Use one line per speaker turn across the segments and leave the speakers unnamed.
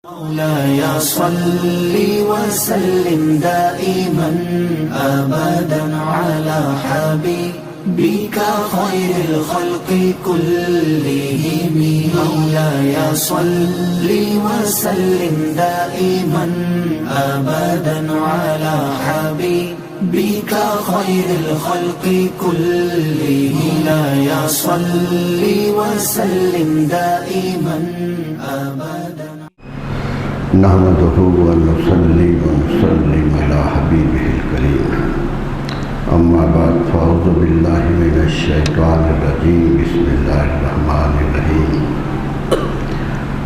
مولاي صل وسلم دائما أبدا على حبيبك خير الخلق كلهم. مولاي صل وسلم دائما أبدا على حبيبك خير الخلق كلهم. مولاي صل وسلم دائما أبدا.
نحمده ونصلي ونسلم على حبيبه الكريم. اما بعد فاعوذ بالله من الشيطان الرجيم. بسم الله الرحمن الرحيم.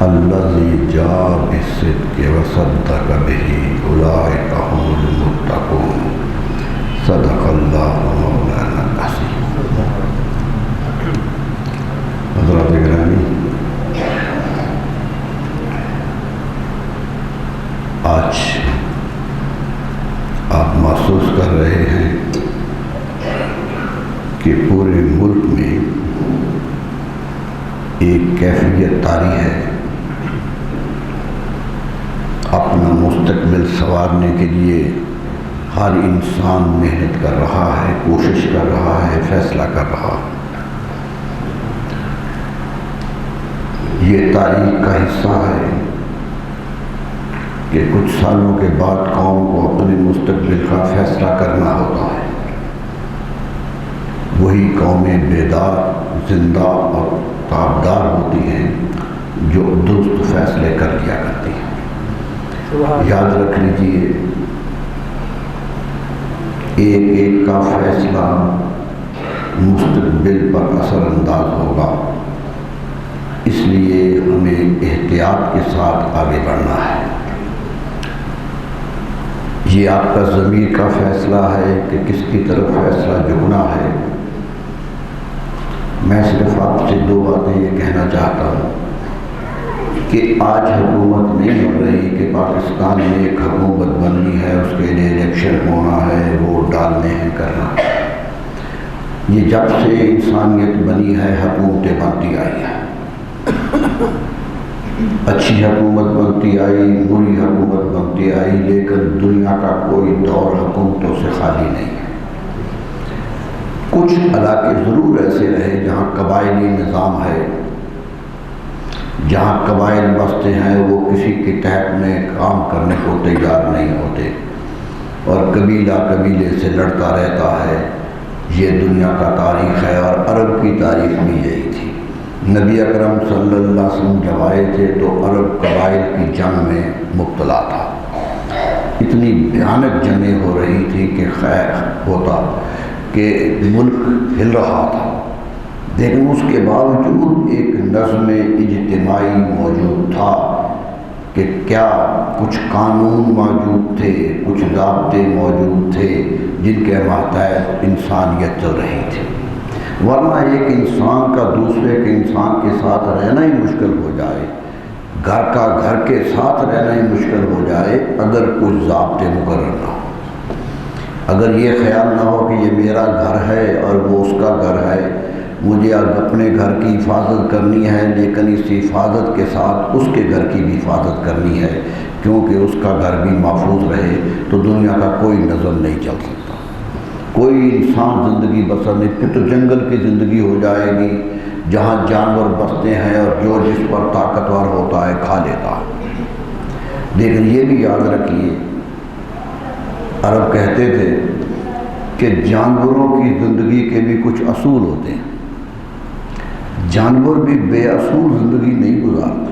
الذي جاء بالصدق وصدق به اولئك هم المتقون. صدق الله مولانا العظيم. حضرات گرامی، آج آپ محسوس کر رہے ہیں کہ پورے ملک میں ایک کیفیت طاری ہے. اپنا مستقبل سنوارنے کے لیے ہر انسان محنت کر رہا ہے، کوشش کر رہا ہے، فیصلہ کر رہا ہے. یہ تاریخ کا حصہ ہے کہ کچھ سالوں کے بعد قوم کو اپنے مستقبل کا فیصلہ کرنا ہوتا ہے. وہی قومیں بیدار، زندہ اور تابدار ہوتی ہیں جو درست فیصلے کر لیا کرتی ہیں. یاد رکھ لیجیے، ایک ایک کا فیصلہ مستقبل پر اثر انداز ہوگا. اس لیے ہمیں احتیاط کے ساتھ آگے بڑھنا ہے. یہ آپ کا ضمیر کا فیصلہ ہے کہ کس کی طرف فیصلہ جھکنا ہے. میں صرف آپ سے دو باتیں یہ کہنا چاہتا ہوں کہ آج حکومت نہیں ہو رہی کہ پاکستان میں ایک حکومت بننی ہے، اس کے لیے الیکشن ہونا ہے، ووٹ ڈالنے ہیں، کرنا. یہ جب سے انسانیت بنی ہے حکومتیں بنتی آئی ہیں. اچھی حکومت بنتی آئی، بری حکومت بنتی آئی، لیکن دنیا کا کوئی دور حکومتوں سے خالی نہیں ہے. کچھ علاقے ضرور ایسے رہے جہاں قبائلی نظام ہے، جہاں قبائل بستے ہیں، وہ کسی کے تحت میں کام کرنے کو تیار نہیں ہوتے اور قبیلہ قبیلے سے لڑتا رہتا ہے. یہ دنیا کا تاریخ ہے اور عرب کی تاریخ بھی یہی تھی. نبی اکرم صلی اللہ علیہ وسلم جب آئے تھے تو عرب قبائل کی جنگ میں مبتلا تھا. اتنی بھیانک جنگیں ہو رہی تھی کہ خیر ہوتا کہ ملک ہل رہا تھا، لیکن اس کے باوجود ایک نظم اجتماعی موجود تھا کہ کیا کچھ قانون موجود تھے، کچھ ضابطے موجود تھے جن کے ماتحت انسانیت چل رہی تھی. ورنہ ایک انسان کا دوسرے کے انسان کے ساتھ رہنا ہی مشکل ہو جائے، گھر کا گھر کے ساتھ رہنا ہی مشکل ہو جائے اگر کچھ ضابطے مقرر نہ ہو. اگر یہ خیال نہ ہو کہ یہ میرا گھر ہے اور وہ اس کا گھر ہے، مجھے اپنے گھر کی حفاظت کرنی ہے، لیکن اس حفاظت کے ساتھ اس کے گھر کی بھی حفاظت کرنی ہے، کیونکہ اس کا گھر بھی محفوظ رہے تو دنیا کا کوئی نظم نہیں چل سکتا. کوئی انسان زندگی بسر نہیں. پھر تو جنگل کی زندگی ہو جائے گی جہاں جانور بستے ہیں اور جو جس پر طاقتور ہوتا ہے کھا لیتا ہے. لیکن یہ بھی یاد رکھیے، عرب کہتے تھے کہ جانوروں کی زندگی کے بھی کچھ اصول ہوتے ہیں. جانور بھی بے اصول زندگی نہیں گزارتے.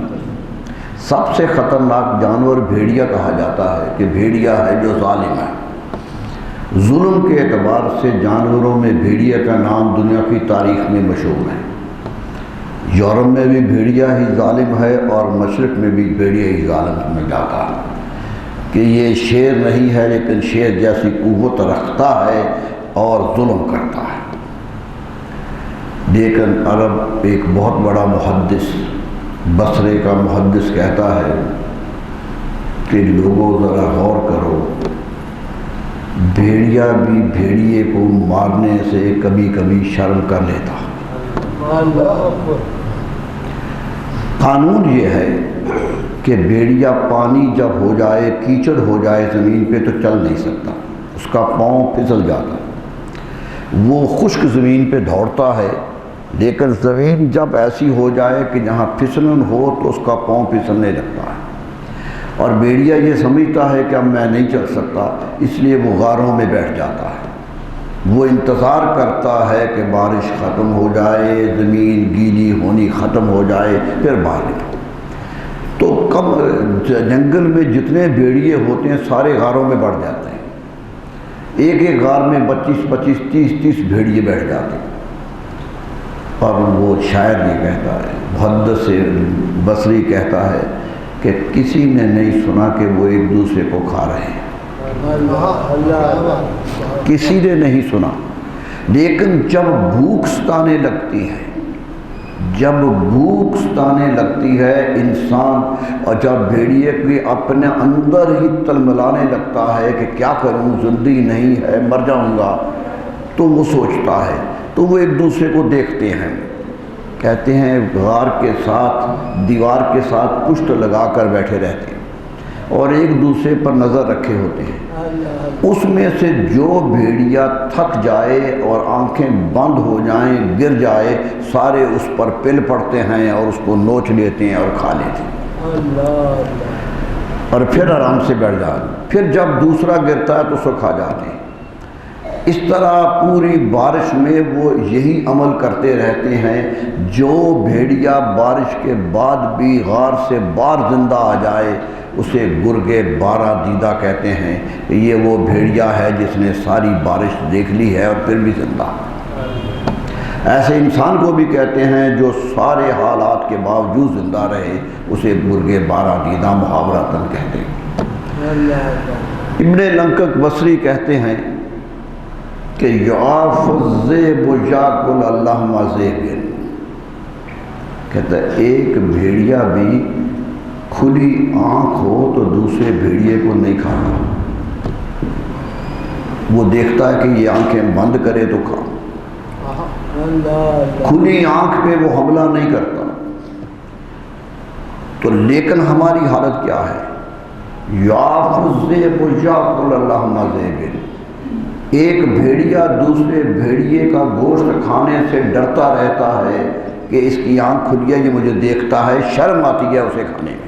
سب سے خطرناک جانور بھیڑیا کہا جاتا ہے کہ بھیڑیا ہے جو ظالم ہے. ظلم کے اعتبار سے جانوروں میں بھیڑیا کا نام دنیا کی تاریخ میں مشہور ہے. یورپ میں بھی بھیڑیا ہی ظالم ہے اور مشرق میں بھی بھیڑیا ہی ظالم میں جاتا ہے کہ یہ شیر نہیں ہے لیکن شیر جیسی قوت رکھتا ہے اور ظلم کرتا ہے. لیکن عرب ایک بہت بڑا محدث، بصرے کا محدث کہتا ہے کہ لوگوں ذرا غور کرو، بھیڑیا بھی بھیڑیے کو مارنے سے کبھی کبھی شرم کر لیتا. قانون یہ ہے کہ بھیڑیا پانی جب ہو جائے، کیچڑ ہو جائے زمین پہ تو چل نہیں سکتا، اس کا پاؤں پھسل جاتا ہے۔ وہ خشک زمین پہ دوڑتا ہے، لیکن زمین جب ایسی ہو جائے کہ جہاں پھسلن ہو تو اس کا پاؤں پھسلنے لگتا ہے، اور بھیڑیا یہ سمجھتا ہے کہ اب میں نہیں چل سکتا، اس لیے وہ غاروں میں بیٹھ جاتا ہے۔ وہ انتظار کرتا ہے کہ بارش ختم ہو جائے، زمین گیلی ہونی ختم ہو جائے، پھر باہر نکلے۔ تو کم جنگل میں جتنے بھیڑیے ہوتے ہیں سارے غاروں میں بڑھ جاتے ہیں، ایک ایک غار میں 25 30 بھیڑیے بیٹھ جاتے ہیں۔ اور وہ شاعر یہ کہتا ہے، محدث بصری کہتا ہے کہ کسی نے نہیں سنا کہ وہ ایک دوسرے کو کھا رہے ہیں، کسی نے نہیں سنا۔ لیکن جب بھوک ستانے لگتی ہے، جب بھوک ستانے لگتی ہے انسان، اور جب بھیڑیے کی اپنے اندر ہی تلملانے لگتا ہے کہ کیا کروں، زندگی نہیں ہے، مر جاؤں گا، تو وہ سوچتا ہے، تو وہ ایک دوسرے کو دیکھتے ہیں، کہتے ہیں غار کے ساتھ، دیوار کے ساتھ پشت لگا کر بیٹھے رہتے ہیں اور ایک دوسرے پر نظر رکھے ہوتے ہیں۔ اس میں سے جو بھیڑیا تھک جائے اور آنکھیں بند ہو جائیں، گر جائے، سارے اس پر پل پڑتے ہیں اور اس کو نوچ لیتے ہیں اور کھا لیتے ہیں، اور پھر آرام سے بیٹھ جاتے ہیں۔ پھر جب دوسرا گرتا ہے تو اس کو کھا جاتے ہیں۔ اس طرح پوری بارش میں وہ یہی عمل کرتے رہتے ہیں۔ جو بھیڑیا بارش کے بعد بھی غار سے باہر زندہ آ جائے اسے گرگے بارہ دیدہ کہتے ہیں، کہ یہ وہ بھیڑیا ہے جس نے ساری بارش دیکھ لی ہے اور پھر بھی زندہ۔ ایسے انسان کو بھی کہتے ہیں جو سارے حالات کے باوجود زندہ رہے، اسے گرگے بارہ دیدہ محاورتاً کہتے ہیں۔ ابن لنکک بصری کہتے ہیں کہ یعاف الذئب یاکل اللحم ذئب، کہتا ہے ایک بھیڑیا بھی کھلی آنکھ ہو تو دوسرے بھیڑیے کو نہیں کھاتا، وہ دیکھتا ہے کہ یہ آنکھیں بند کرے تو کھا، کھلی آنکھ پہ وہ حملہ نہیں کرتا۔ تو لیکن ہماری حالت کیا ہے؟ یعاف الذئب یاکل اللحم ذئب، ایک بھیڑیا دوسرے بھیڑیے کا گوشت کھانے سے ڈرتا رہتا ہے کہ اس کی آنکھ کھلی ہے، یہ مجھے دیکھتا ہے، شرم آتی ہے اسے کھانے میں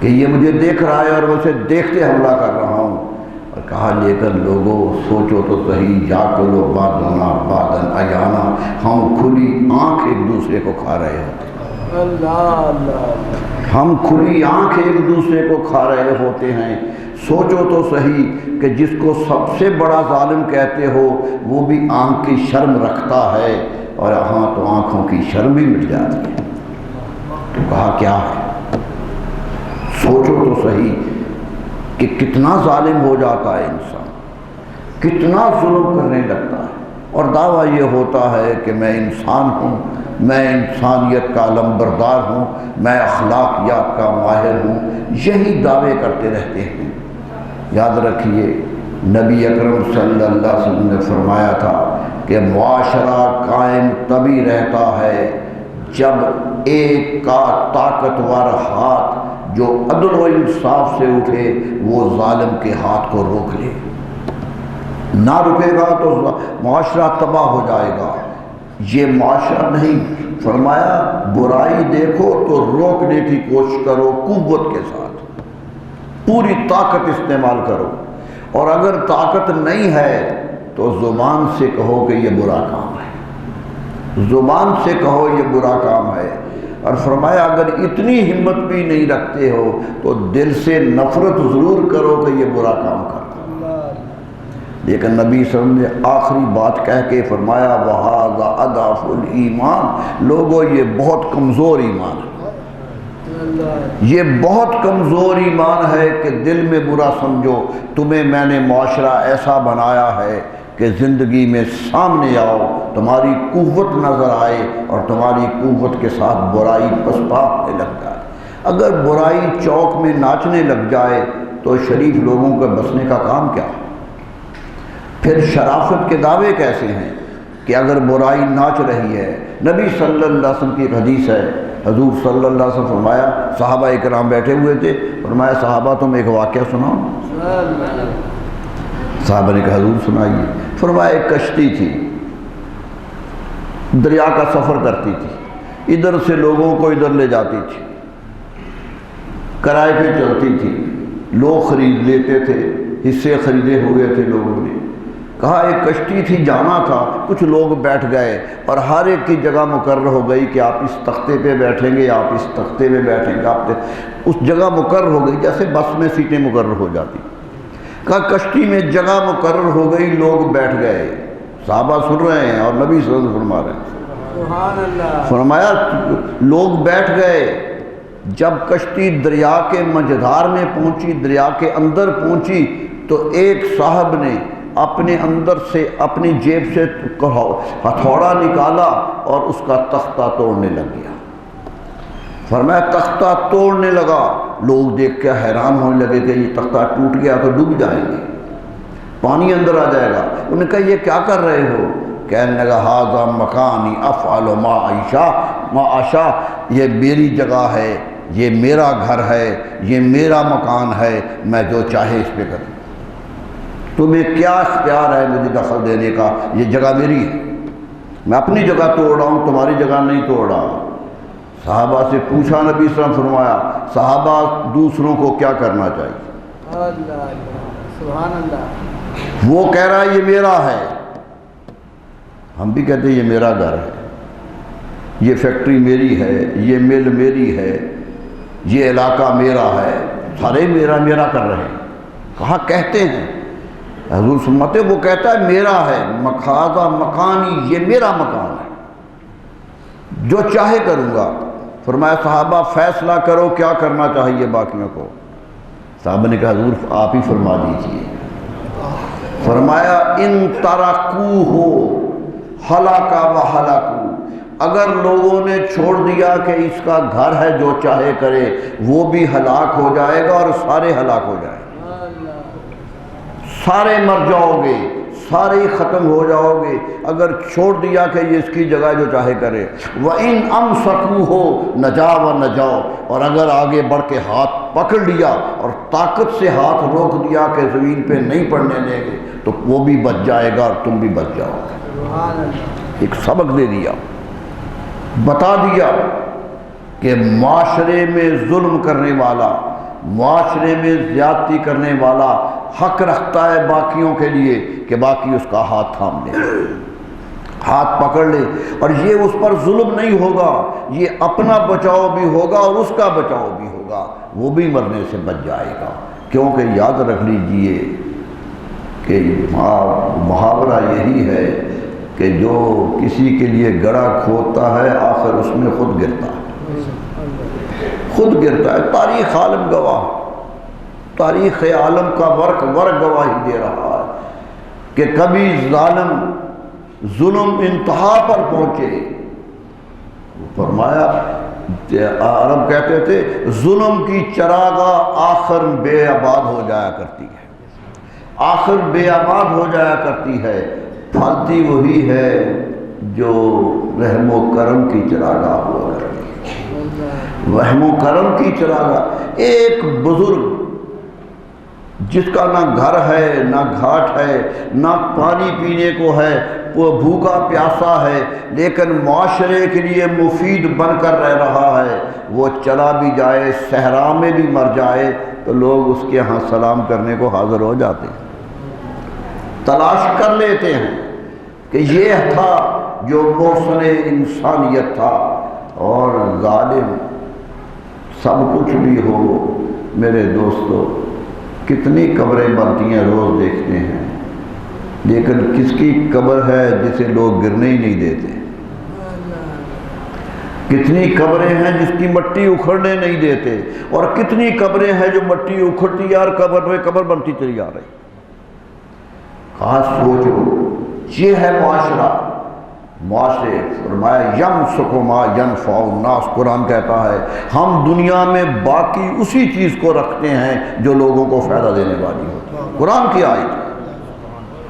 کہ یہ مجھے دیکھ رہا ہے اور میں اسے دیکھتے حملہ کر رہا ہوں۔ اور کہا لیکن لوگوں سوچو تو صحیح، یاکلوا بعضنا بعضا عیانا، ہم کھلی آنکھ ایک دوسرے کو کھا رہے ہوتے ہیں، ہم کھلی آنکھ ایک دوسرے کو کھا رہے ہوتے ہیں۔ سوچو تو صحیح کہ جس کو سب سے بڑا ظالم کہتے ہو وہ بھی آنکھ کی شرم رکھتا ہے، اور ہاں تو آنکھوں کی شرم بھی مٹ جاتی ہے۔ تو کہا کیا ہے؟ سوچو تو صحیح کہ کتنا ظالم ہو جاتا ہے انسان، کتنا ظلم کرنے لگتا ہے، اور دعویٰ یہ ہوتا ہے کہ میں انسان ہوں، میں انسانیت کا علمبردار ہوں، میں اخلاقیات کا ماہر ہوں، یہی دعوے کرتے رہتے ہیں۔ یاد رکھیے نبی اکرم صلی اللہ علیہ وسلم نے فرمایا تھا کہ معاشرہ قائم تبھی رہتا ہے جب ایک کا طاقتور ہاتھ جو عدل و انصاف سے اٹھے وہ ظالم کے ہاتھ کو روک لے، نہ رکے گا تو معاشرہ تباہ ہو جائے گا۔ یہ معاشرہ نہیں، فرمایا برائی دیکھو تو روکنے کی کوشش کرو، قوت کے ساتھ پوری طاقت استعمال کرو، اور اگر طاقت نہیں ہے تو زبان سے کہو کہ یہ برا کام ہے، زبان سے کہو یہ برا کام ہے۔ اور فرمایا اگر اتنی ہمت بھی نہیں رکھتے ہو تو دل سے نفرت ضرور کرو کہ یہ برا کام کرنا۔ لیکن نبی صلی اللہ علیہ وسلم نے آخری بات کہہ کے فرمایا وَهَذَا أَضْعَفُ الْإِيمَانِ، لوگو یہ بہت کمزور ایمان ہے، یہ بہت کمزور ایمان ہے کہ دل میں برا سمجھو۔ تمہیں میں نے معاشرہ ایسا بنایا ہے کہ زندگی میں سامنے آؤ، تمہاری قوت نظر آئے اور تمہاری قوت کے ساتھ برائی پسپا ہونے لگ جائے۔ اگر برائی چوک میں ناچنے لگ جائے تو شریف لوگوں کے بسنے کا کام کیا ہے؟ پھر شرافت کے دعوے کیسے ہیں کہ اگر برائی ناچ رہی ہے، نبی صلی اللہ علیہ وسلم کی ایک حدیث ہے، حضور صلی اللہ علیہ وسلم فرمایا، صحابہ اکرام بیٹھے ہوئے تھے، فرمایا صحابہ تم ایک واقعہ سناؤ۔ صحابہ نے کہا حضور سنائیے۔ فرمایا ایک کشتی تھی، دریا کا سفر کرتی تھی، ادھر سے لوگوں کو ادھر لے جاتی تھی، کرائے پہ چلتی تھی، لوگ خرید لیتے تھے، حصے خریدے ہوئے تھے لوگوں نے۔ کہا ایک کشتی تھی، جانا تھا، کچھ لوگ بیٹھ گئے اور ہر ایک کی جگہ مقرر ہو گئی کہ آپ اس تختے پہ بیٹھیں گے، آپ اس تختے پہ بیٹھیں گے، آپ اس جگہ مقرر ہو گئی جیسے بس میں سیٹیں مقرر ہو جاتی۔ کہا کشتی میں جگہ مقرر ہو گئی، لوگ بیٹھ گئے، صحابہ سن رہے ہیں اور نبی صلی اللہ علیہ وسلم فرما رہے ہیں۔
سبحان اللہ۔
فرمایا لوگ بیٹھ گئے، جب کشتی دریا کے مجدار میں پہنچی، دریا کے اندر پہنچی، تو ایک صاحب نے اپنے اندر سے اپنی جیب سے ہتھوڑا نکالا اور اس کا تختہ توڑنے لگ گیا۔ فرمایا تختہ توڑنے لگا، لوگ دیکھ کے حیران ہونے لگے کہ یہ تختہ ٹوٹ گیا تو ڈوب جائیں گے، پانی اندر آ جائے گا۔ انہوں نے کہا یہ کیا کر رہے ہو؟ کہنے لگا ھذا مکانی افعل ما اشاء، یہ میری جگہ ہے، یہ میرا گھر ہے، یہ میرا مکان ہے، میں جو چاہے اس پہ کروں، تمہیں کیا اختیار ہے مجھے دخل دینے کا؟ یہ جگہ میری ہے، میں اپنی جگہ توڑ رہا ہوں، تمہاری جگہ نہیں توڑ رہا۔ صحابہ سے پوچھا، نبی صلی اللہ علیہ وسلم فرمایا صحابہ دوسروں کو کیا کرنا چاہیے؟
اللہ سبحان اللہ۔
وہ کہہ رہا ہے یہ میرا ہے، ہم بھی کہتے ہیں یہ میرا گھر ہے، یہ فیکٹری میری ہے، یہ مل میری ہے، یہ علاقہ میرا ہے، سارے میرا میرا کر رہے ہیں۔ کہاں کہتے ہیں حضور سنتے، وہ کہتا ہے میرا ہے، مکھاذا مکانی، یہ میرا مکان ہے، جو چاہے کروں گا۔ فرمایا صحابہ فیصلہ کرو کیا کرنا چاہیے باقیوں کو؟ صحابہ نے کہا حضور آپ ہی فرما دیجئے۔ فرمایا ان ترکوہ ہلاک و ہلاکو، اگر لوگوں نے چھوڑ دیا کہ اس کا گھر ہے جو چاہے کرے، وہ بھی ہلاک ہو جائے گا اور سارے ہلاک ہو جائیں گے، سارے مر جاؤ گے، سارے ختم ہو جاؤ گے اگر چھوڑ دیا کہ یہ اس کی جگہ جو چاہے کرے۔ وَإِنْ أَمْسَكُوهُ نَجَا وَنَجَاؤ، اور اگر آگے بڑھ کے ہاتھ پکڑ لیا اور طاقت سے ہاتھ روک دیا کہ زمین پہ نہیں پڑنے دیں گے تو وہ بھی بچ جائے گا اور تم بھی بچ جاؤ گے۔ ایک سبق دے دیا، بتا دیا کہ معاشرے میں ظلم کرنے والا، معاشرے میں زیادتی کرنے والا حق رکھتا ہے باقیوں کے لیے کہ باقی اس کا ہاتھ تھام لے، ہاتھ پکڑ لے، اور یہ اس پر ظلم نہیں ہوگا، یہ اپنا بچاؤ بھی ہوگا اور اس کا بچاؤ بھی ہوگا، وہ بھی مرنے سے بچ جائے گا۔ کیونکہ یاد رکھ لیجئے کہ محاورہ یہی ہے کہ جو کسی کے لیے گڑھا کھودتا ہے آخر اس میں خود گرتا ہے، خود گرتا ہے۔ تاریخ عالم گواہ، تاریخ عالم کا ورق گواہی دے رہا ہے کہ کبھی ظالم ظلم انتہا پر پہنچے، فرمایا عرب کہتے تھے ظلم کی چراگاہ آخر بے آباد ہو جایا کرتی ہے، آخر بے آباد ہو جایا کرتی ہے، پھلتی وہی ہے جو رحم و کرم کی چراگاہ ہوا کرتی ہے، رحم و کرم کی چراگاہ۔ ایک بزرگ جس کا نہ گھر ہے، نہ گھاٹ ہے، نہ پانی پینے کو ہے، وہ بھوکا پیاسا ہے، لیکن معاشرے کے لیے مفید بن کر رہ رہا ہے، وہ چلا بھی جائے، صحرا میں بھی مر جائے تو لوگ اس کے ہاں سلام کرنے کو حاضر ہو جاتے ہیں، تلاش کر لیتے ہیں کہ یہ تھا جو محسن انسانیت تھا۔ اور ظالم سب کچھ بھی ہو میرے دوستو، کتنی قبریں بنتی ہیں روز دیکھتے ہیں، لیکن کس کی قبر ہے جسے لوگ گرنے ہی نہیں دیتے؟ کتنی قبریں ہیں جس کی مٹی اکھڑنے نہیں دیتے، اور کتنی قبریں ہیں جو مٹی اکھڑتی ہے اور قبر پہ قبر بنتی چلی جا رہی۔ خاص سوچو، یہ ہے معاشرہ، معاشرے فرمایا یمسک ما ینفع الناس، قرآن کہتا ہے ہم دنیا میں باقی اسی چیز کو رکھتے ہیں جو لوگوں کو فائدہ دینے والی ہو، قرآن کی آیت۔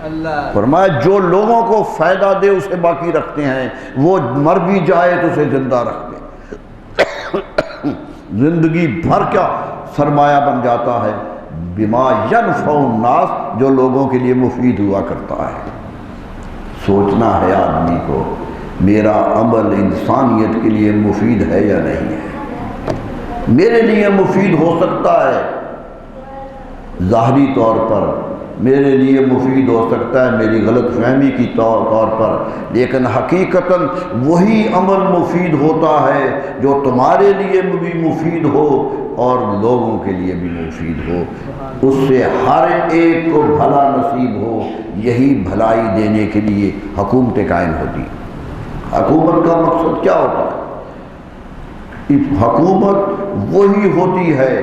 اللہ
فرمایا جو لوگوں کو فائدہ دے اسے باقی رکھتے ہیں، وہ مر بھی جائے تو اسے زندہ رکھتے ہیں، زندگی بھر کا سرمایہ بن جاتا ہے، بما ینفع الناس، جو لوگوں کے لیے مفید ہوا کرتا ہے۔ سوچنا ہے آدمی کو میرا عمل انسانیت کے لیے مفید ہے یا نہیں ہے۔ میرے لیے مفید ہو سکتا ہے ظاہری طور پر، میرے لیے مفید ہو سکتا ہے میری غلط فہمی کی طور پر، لیکن حقیقتاً وہی عمل مفید ہوتا ہے جو تمہارے لیے بھی مفید ہو اور لوگوں کے لیے بھی مفید ہو، اس سے ہر ایک کو بھلا نصیب ہو۔ یہی بھلائی دینے کے لیے حکومتیں قائم ہوتی ہیں۔ حکومت کا مقصد کیا ہوتا ہے؟ حکومت وہی ہوتی ہے،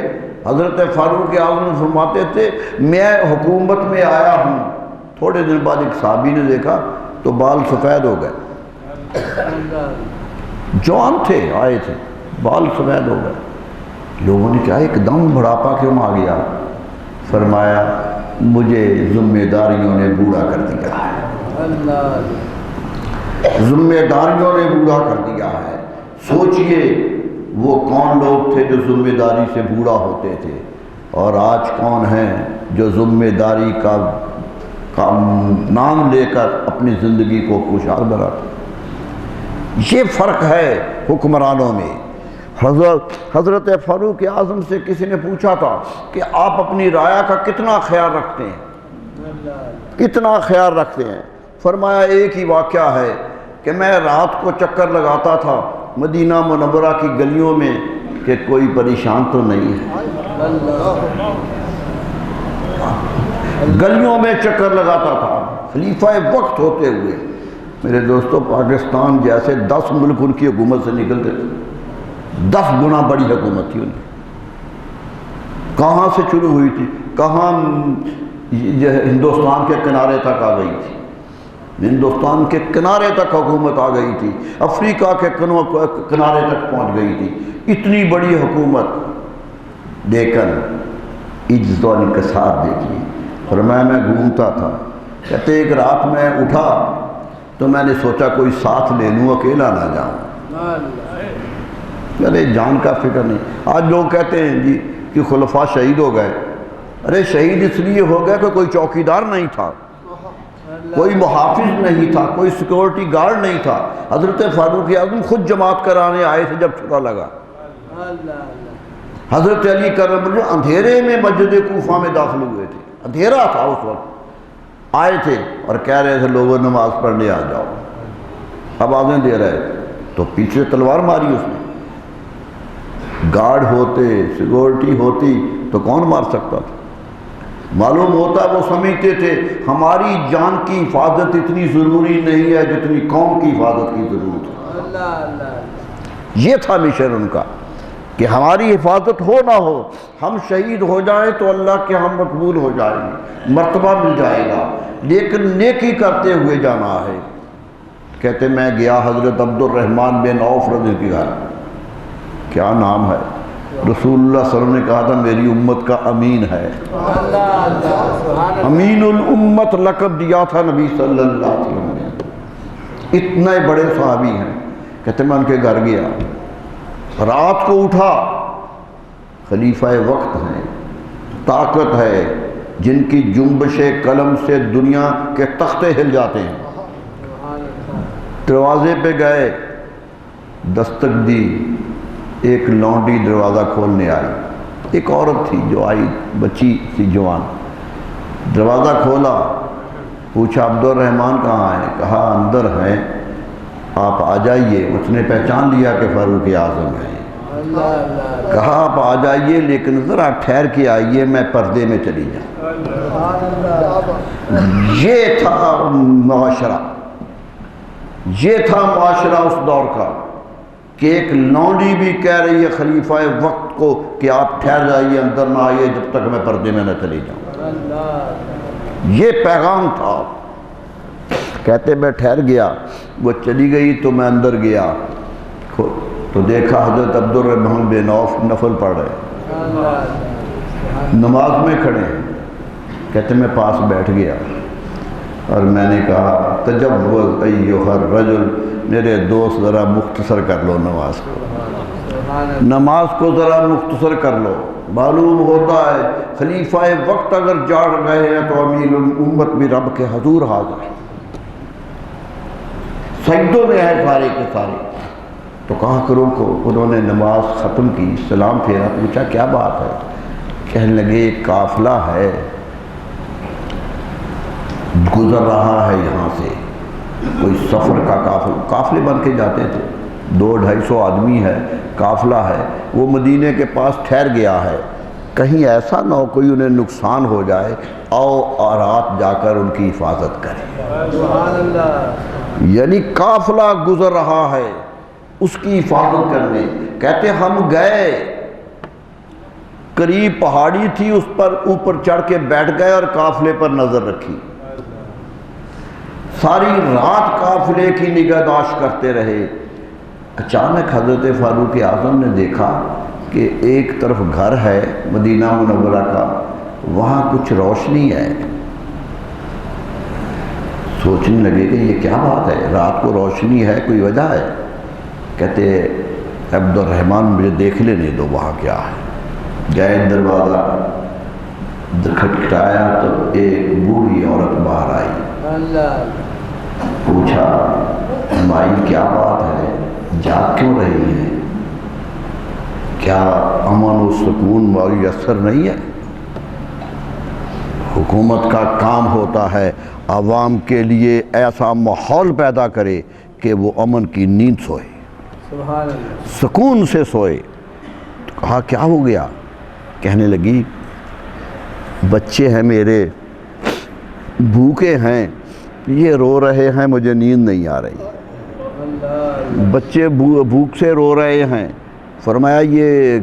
حضرت فاروق اعظم فرماتے تھے میں حکومت میں آیا ہوں، تھوڑے دن بعد ایک صحابی نے دیکھا تو بال سفید ہو گئے، جوان تھے آئے تھے، بال سفید ہو گئے، لوگوں نے کہا ایک دم بڑھاپا کیوں آ گیا؟ فرمایا مجھے ذمہ داریوں نے بوڑھا کر دیا ہے، ذمہ داریوں نے بوڑھا کر دیا ہے۔ سوچئے وہ کون لوگ تھے جو ذمہ داری سے بوڑھا ہوتے تھے، اور آج کون ہیں جو ذمہ داری کا نام لے کر اپنی زندگی کو خوشحال بناتے۔ یہ فرق ہے حکمرانوں میں۔ حضرت فاروق اعظم سے کسی نے پوچھا تھا کہ آپ اپنی رعایا کا کتنا خیال رکھتے ہیں، کتنا خیال رکھتے ہیں؟ فرمایا ایک ہی واقعہ ہے کہ میں رات کو چکر لگاتا تھا مدینہ منورہ کی گلیوں میں کہ کوئی پریشان تو نہیں ہے، گلیوں میں چکر لگاتا تھا خلیفہ وقت ہوتے ہوئے۔ میرے دوستو پاکستان جیسے 10 ملک ان کی حکومت سے نکلتے تھے، 10 گنا بڑی حکومت تھی ان کی۔ کہاں سے شروع ہوئی تھی؟ کہاں ہندوستان کے کنارے تک آ گئی تھی، ہندوستان کے کنارے تک حکومت آ گئی تھی، افریقہ کے کنارے تک پہنچ گئی تھی، اتنی بڑی حکومت۔ لیکن عجز و انکسار دیکھیے۔ فرمایا میں گھومتا تھا، کہتے ایک رات میں اٹھا تو میں نے سوچا کوئی ساتھ لے لوں، اکیلا نہ جاؤں، میرے جان کا فکر نہیں۔ آج لوگ کہتے ہیں جی کہ خلفاء شہید ہو گئے، ارے شہید اس لیے ہو گئے کہ کوئی چوکیدار نہیں تھا، کوئی محافظ نہیں تھا، کوئی سیکورٹی گارڈ نہیں تھا۔ حضرت فاروق اعظم خود جماعت کرانے آئے تھے جب چھرا لگا۔ حضرت علی کرم اللہ اندھیرے میں مسجد کوفہ میں داخل ہوئے تھے، اندھیرا تھا اس وقت، آئے تھے اور کہہ رہے تھے لوگوں نماز پڑھنے آ جاؤ، آوازیں دے رہے تھے، تو پیچھے تلوار ماری اس نے۔ گارڈ ہوتے، سیکورٹی ہوتی تو کون مار سکتا تھا؟ معلوم ہوتا وہ سمجھتے تھے ہماری جان کی حفاظت اتنی ضروری نہیں ہے جتنی قوم کی حفاظت کی ضرورت ہے۔ یہ تھا مشن ان کا کہ ہماری حفاظت ہو نہ ہو، ہم شہید ہو جائیں تو اللہ کے ہم مقبول ہو جائیں گے، مرتبہ مل جائے گا، لیکن نیکی کرتے ہوئے جانا ہے۔ کہتے میں گیا حضرت عبد الرحمن بن عوف رضی اللہ کے گھر، کیا نام ہے؟ رسول اللہ صلی اللہ علیہ وسلم نے کہا تھا میری امت کا امین ہے، امین الامت لقب دیا تھا نبی صلی اللہ علیہ وسلم نے۔ اتنے بڑے صحابی ہیں۔ کہتے میں ان کے گھر گیا، رات کو اٹھا، خلیفہ وقت ہیں، طاقت ہے، جن کی جنبش قلم سے دنیا کے تختے ہل جاتے ہیں۔ دروازے پہ گئے، دستک دی، ایک لونڈی دروازہ کھولنے آئی، ایک عورت تھی جو آئی، بچی تھی جوان، دروازہ کھولا، پوچھا عبد الرحمن کہاں ہے؟ کہا اندر ہیں، آپ آ جائیے۔ اس نے پہچان لیا کہ فاروق اعظم ہیں۔ کہا آپ آ جائیے لیکن ذرا ٹھہر کے آئیے، میں پردے میں چلی جاؤں۔ یہ تھا معاشرہ، یہ تھا معاشرہ اس دور کا کہ ایک لونڈی بھی کہہ رہی ہے خلیفہ وقت کو کہ آپ ٹھہر جائیے، اندر نہ آئیے جب تک میں پردے میں نہ چلی جاؤں۔ یہ پیغام تھا۔ کہتے میں ٹھہر گیا، وہ چلی گئی تو میں اندر گیا تو دیکھا حضرت عبد الرحمن بن عوف نفل پڑھ رہے، نماز میں کھڑے ہیں۔ کہتے میں پاس بیٹھ گیا، اور میں نے کہا تجوز ایھا الرجل، میرے دوست ذرا مختصر کر لو نماز کو، نماز کو ذرا مختصر کر لو۔ معلوم ہوتا ہے خلیفہ وقت اگر جاگ گئے ہیں تو امیر الامت بھی رب کے حضور حاضر ہے، سجدوں میں ہے سارے کے سارے۔ تو کہا کرو کو انہوں نے نماز ختم کی، سلام پھیرا، پوچھا کیا بات ہے؟ کہنے لگے ایک قافلہ ہے گزر رہا ہے یہاں سے، کوئی سفر کا قافلے بن کے جاتے تھے، 200-250 آدمی ہے، قافلہ ہے، وہ مدینے کے پاس ٹھہر گیا ہے، کہیں ایسا نہ ہو کوئی انہیں نقصان ہو جائے، آؤ رات جا کر ان کی حفاظت کریں۔
سبحان اللہ۔
یعنی قافلہ گزر رہا ہے، اس کی حفاظت کرنے۔ کہتے ہم گئے، قریب پہاڑی تھی، اس پر اوپر چڑھ کے بیٹھ گئے اور قافلے پر نظر رکھی، ساری رات قافلے کی نگہداشت کرتے رہے۔ اچانک حضرت فاروق اعظم نے دیکھا کہ ایک طرف گھر ہے مدینہ منورہ کا، وہاں کچھ روشنی ہے۔ سوچنے لگے کہ یہ کیا بات ہے، رات کو روشنی ہے، کوئی وجہ ہے؟ کہتے عبد الرحمن مجھے دیکھ لینے دو وہاں کیا ہے۔ گئے، دروازہ کھٹکھٹایا تو ایک بوڑھی عورت باہر آئی، پوچھا مائی کیا بات ہے، جاگ کیوں رہی ہے؟ کیا امن و سکون میسر نہیں ہے؟ حکومت کا کام ہوتا ہے عوام کے لیے ایسا ماحول پیدا کرے کہ وہ امن کی نیند سوئے،
سبحان اللہ،
سکون سے سوئے۔ تو کہا کیا ہو گیا؟ کہنے لگی بچے ہیں میرے، بھوکے ہیں، یہ رو رہے ہیں، مجھے نیند نہیں آ رہی۔ بچے بھوک سے رو رہے ہیں۔ فرمایا یہ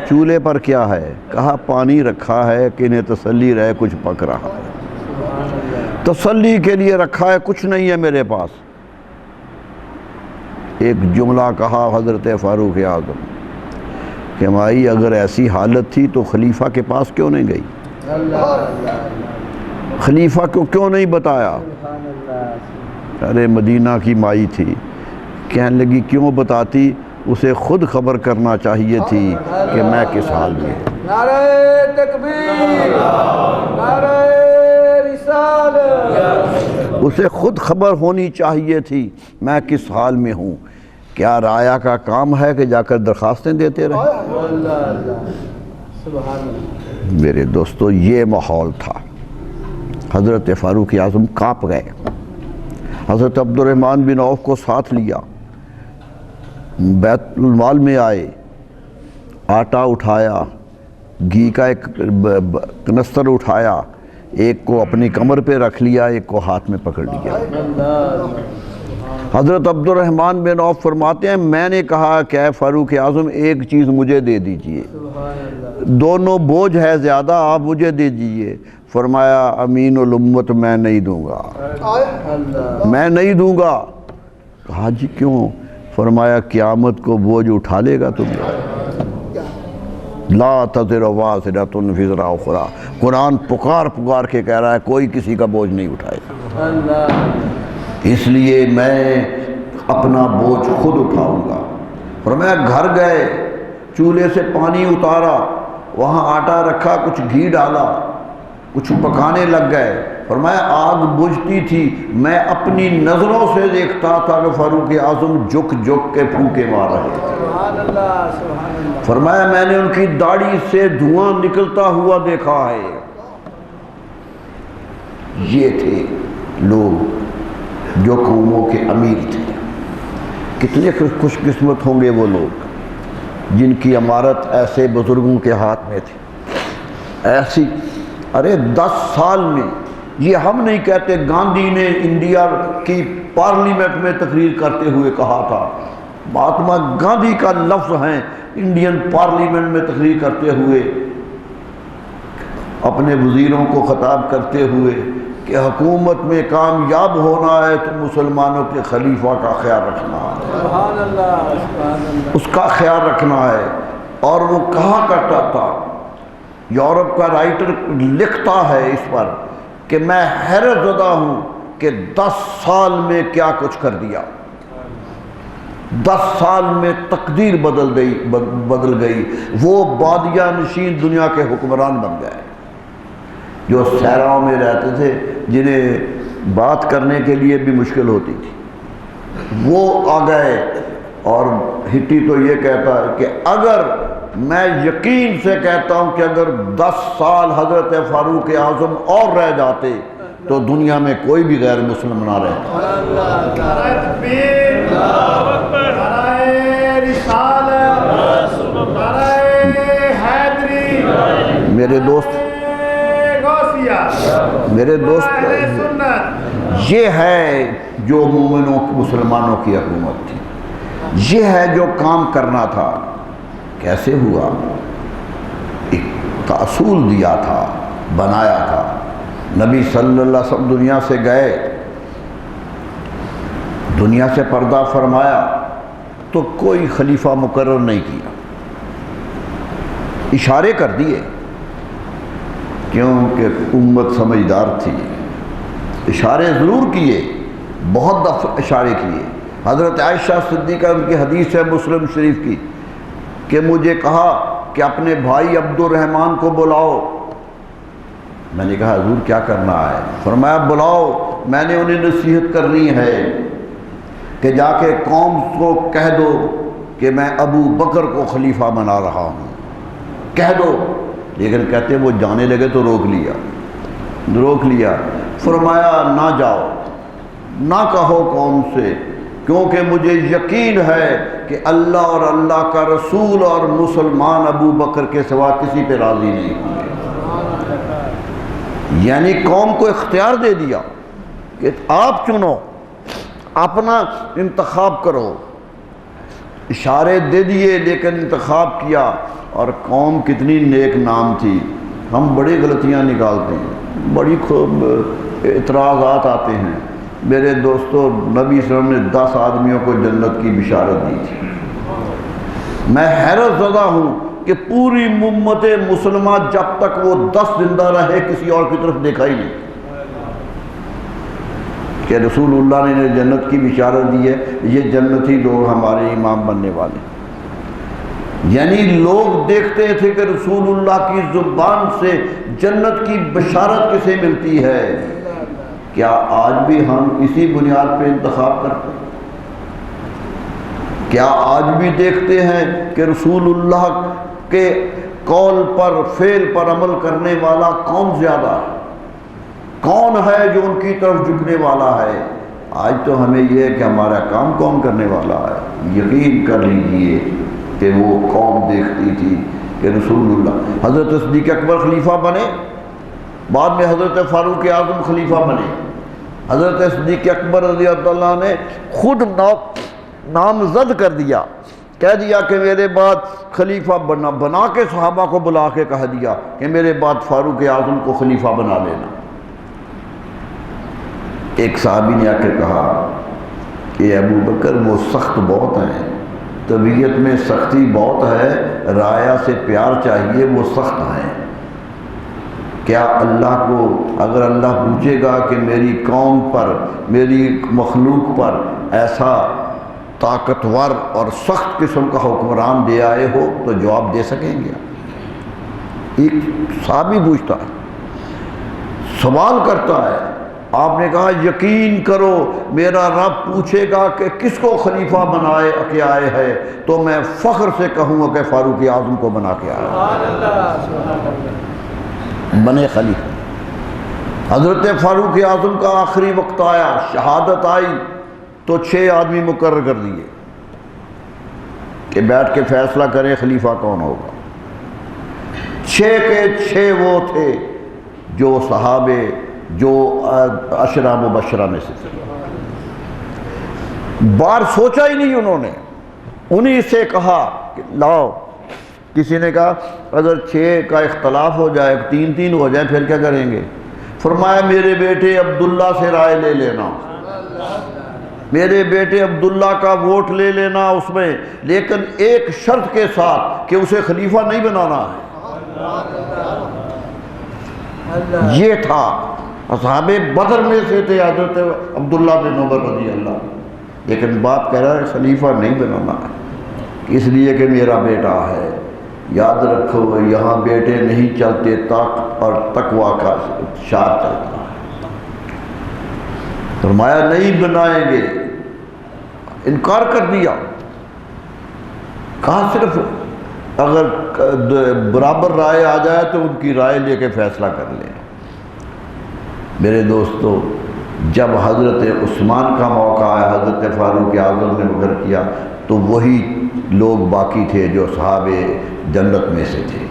چولہے پر کیا ہے؟ کہا پانی رکھا ہے کہ انہیں تسلی رہے کچھ پک رہا ہے، تسلی کے لیے رکھا ہے، کچھ نہیں ہے میرے پاس۔ ایک جملہ کہا حضرت فاروق اعظم کہ مائی اگر ایسی حالت تھی تو خلیفہ کے پاس کیوں نہیں گئی؟ خلیفہ کو کیوں نہیں بتایا؟ ارے مدینہ کی مائی تھی، کہنے لگی کیوں بتاتی، اسے خود خبر کرنا چاہیے تھی کہ میں کس حال میں ہوں۔
نعرہ تکبیر، نعرہ رسالت۔
اسے خود خبر ہونی چاہیے تھی میں کس حال میں ہوں۔ کیا رایا کا کام ہے کہ جا کر درخواستیں دیتے رہے؟
سبحان اللہ۔
میرے دوستو یہ ماحول تھا۔ حضرت فاروق اعظم کانپ گئے، حضرت عبد الرحمن بن عوف کو ساتھ لیا، بیت المال میں آئے، آٹا اٹھایا، گھی کا ایک کنستر اٹھایا، ایک کو اپنی کمر پہ رکھ لیا، ایک کو ہاتھ میں پکڑ لیا۔ حضرت عبد الرحمن بن عوف فرماتے ہیں میں نے کہا کہ اے فاروق اعظم ایک چیز مجھے دے دیجئے، دونوں بوجھ ہے زیادہ، آپ مجھے دے دیجئے۔ فرمایا امین الامت میں نہیں دوں گا، میں نہیں دوں گا۔ کہا جی کیوں؟ فرمایا قیامت کو بوجھ اٹھا لے گا تم، لا تزر وازرۃ وزر اخری۔ قرآن پکار پکار کے کہہ رہا ہے کوئی کسی کا بوجھ نہیں اٹھائے گا، اس لیے میں اپنا بوجھ خود اٹھاؤں گا۔ فرمایا گھر گئے، چولہے سے پانی اتارا، وہاں آٹا رکھا، کچھ گھی ڈالا، کچھ پکانے لگ گئے۔ فرمایا آگ بجھتی تھی، میں اپنی نظروں سے دیکھتا تھا کہ فاروق اعظم جھک جھک کے پھونکے مار رہے تھے۔
سبحان اللہ، سبحان اللہ۔
فرمایا میں نے ان کی داڑھی سے دھواں نکلتا ہوا دیکھا ہے۔ یہ تھے لوگ جو قوموں کے امیر تھے۔ کتنے خوش قسمت ہوں گے وہ لوگ جن کی امارت ایسے بزرگوں کے ہاتھ میں تھی، ایسی۔ ارے 10 سال میں، یہ ہم نہیں کہتے، گاندھی نے انڈیا کی پارلیمنٹ میں تقریر کرتے ہوئے کہا تھا، مہاتما گاندھی کا لفظ ہیں انڈین پارلیمنٹ میں تقریر کرتے ہوئے، اپنے وزیروں کو خطاب کرتے ہوئے کہ حکومت میں کامیاب ہونا ہے تو مسلمانوں کے خلیفہ کا خیال رکھنا ہے،
سبحان اللہ، سبحان اللہ۔
اس کا خیال رکھنا ہے۔ اور وہ کہا کرتا تھا، یورپ کا رائٹر لکھتا ہے اس پر کہ میں حیرت زدہ ہوں کہ 10 سال میں کیا کچھ کر دیا. 10 سال میں تقدیر بدل گئی. وہ بادیہ نشین دنیا کے حکمران بن گئے جو صحراؤں میں رہتے تھے، جنہیں بات کرنے کے لیے بھی مشکل ہوتی تھی. وہ آ گئے. اور ہٹی تو یہ کہتا ہے کہ اگر میں یقین سے کہتا ہوں کہ اگر 10 سال حضرت فاروق اعظم اور رہ جاتے تو دنیا میں کوئی بھی غیر مسلم نہ رہتا. میرے دوست یہ ہے جو مومنوں مسلمانوں کی حکومت تھی. یہ ہے جو کام کرنا تھا. کیسے ہوا؟ ایک اصول دیا تھا، بنایا تھا. نبی صلی اللہ علیہ وسلم دنیا سے گئے، دنیا سے پردہ فرمایا تو کوئی خلیفہ مقرر نہیں کیا. اشارے کر دیے کیونکہ امت سمجھدار تھی. اشارے ضرور کیے، بہت دفعہ اشارے کیے. حضرت عائشہ صدیقہ ان کی حدیث ہے مسلم شریف کی کہ مجھے کہا کہ اپنے بھائی عبد الرحمن کو بلاؤ. میں نے کہا حضور کیا کرنا ہے؟ فرمایا بلاؤ، میں نے انہیں نصیحت کرنی ہے کہ جا کے قوم کو کہہ دو کہ میں ابو بکر کو خلیفہ بنا رہا ہوں. کہہ دو. لیکن کہتے وہ جانے لگے تو روک لیا. فرمایا نہ جاؤ، نہ کہو قوم سے، کیونکہ مجھے یقین ہے کہ اللہ اور اللہ کا رسول اور مسلمان ابو بکر کے سوا کسی پہ راضی نہیں ہوں گے. یعنی قوم کو اختیار دے دیا کہ آپ چنو، اپنا انتخاب کرو. اشارے دے دیے لیکن انتخاب کیا. اور قوم کتنی نیک نام تھی. ہم بڑی غلطیاں نکالتے ہیں، بڑی خوب اعتراضات آتے ہیں. میرے دوستو، نبی صلی اللہ علیہ وسلم نے 10 آدمیوں کو جنت کی بشارت دی تھی. میں حیرت زدہ ہوں کہ پوری امت مسلمہ جب تک وہ 10 زندہ رہے کسی اور کی طرف دیکھا ہی نہیں کہ رسول اللہ نے جنت کی بشارت دی ہے، یہ جنتی لوگ ہمارے امام بننے والے. یعنی لوگ دیکھتے تھے کہ رسول اللہ کی زبان سے جنت کی بشارت کسے ملتی ہے. کیا آج بھی ہم اسی بنیاد پہ انتخاب کرتے ہیں؟ کیا آج بھی دیکھتے ہیں کہ رسول اللہ کے قول پر، فعل پر عمل کرنے والا کون زیادہ ہے؟ کون ہے جو ان کی طرف جھکنے والا ہے؟ آج تو ہمیں یہ ہے کہ ہمارا کام کون کرنے والا ہے. یقین کر لیجئے کہ وہ قوم دیکھتی تھی کہ رسول اللہ. حضرت صدیق اکبر خلیفہ بنے، بعد میں حضرت فاروق اعظم خلیفہ بنے. حضرت صدیق اکبر رضی اللہ عنہ نے خود نامزد کر دیا، کہہ دیا کہ میرے بعد خلیفہ بنا کے صحابہ کو بلا کے کہہ دیا کہ میرے بعد فاروق اعظم کو خلیفہ بنا لینا. ایک صحابی نے آ کے کہا کہ ابو بکر وہ سخت بہت ہیں، طبیعت میں سختی بہت ہے، رایا سے پیار چاہیے، وہ سخت ہیں. کیا اللہ کو اگر اللہ پوچھے گا کہ میری قوم پر، میری مخلوق پر ایسا طاقتور اور سخت قسم کا حکمران دے آئے ہو تو جواب دے سکیں گے؟ ایک صحابی پوچھتا ہے، سوال کرتا ہے. آپ نے کہا یقین کرو میرا رب پوچھے گا کہ کس کو خلیفہ بنائے کے آئے ہے تو میں فخر سے کہوں گا کہ فاروق اعظم کو بنا کے آیا. بنے خلیفہ. حضرت فاروق اعظم کا آخری وقت آیا، شہادت آئی تو 6 آدمی مقرر کر دیے کہ بیٹھ کے فیصلہ کریں خلیفہ کون ہوگا. 6 کے 6 وہ تھے جو صحابے، جو عشرہ مبشرہ میں سے تھے. بار سوچا ہی نہیں انہوں نے. انہی سے کہا کہ لاؤ. کسی نے کہا اگر 6 کا اختلاف ہو جائے، 3 ہو جائے پھر کیا کریں گے؟ فرمایا میرے بیٹے عبداللہ سے رائے لے لینا، میرے بیٹے عبداللہ کا ووٹ لے لینا اس میں، لیکن ایک شرط کے ساتھ کہ اسے خلیفہ نہیں بنانا ہے. یہ تھا اصحاب بدر میں سے تھے حضرت عبداللہ بن عمر رضی اللہ، لیکن باپ کہہ رہا ہے خلیفہ نہیں بنانا اس لیے کہ میرا بیٹا ہے۔ یاد رکھو یہاں بیٹے نہیں چلتے، طاقت اور تقوی کا شاہ چلتا ہے۔ فرمایا نہیں بنائیں گے، انکار کر دیا، کہا صرف اگر برابر رائے آ جائے تو ان کی رائے لے کے فیصلہ کر لیں۔ میرے دوستو، جب حضرت عثمان کا موقع آیا، حضرت فاروق اعظم نے مگر کیا، تو وہی لوگ باقی تھے جو صحاب جنت میں سے تھے۔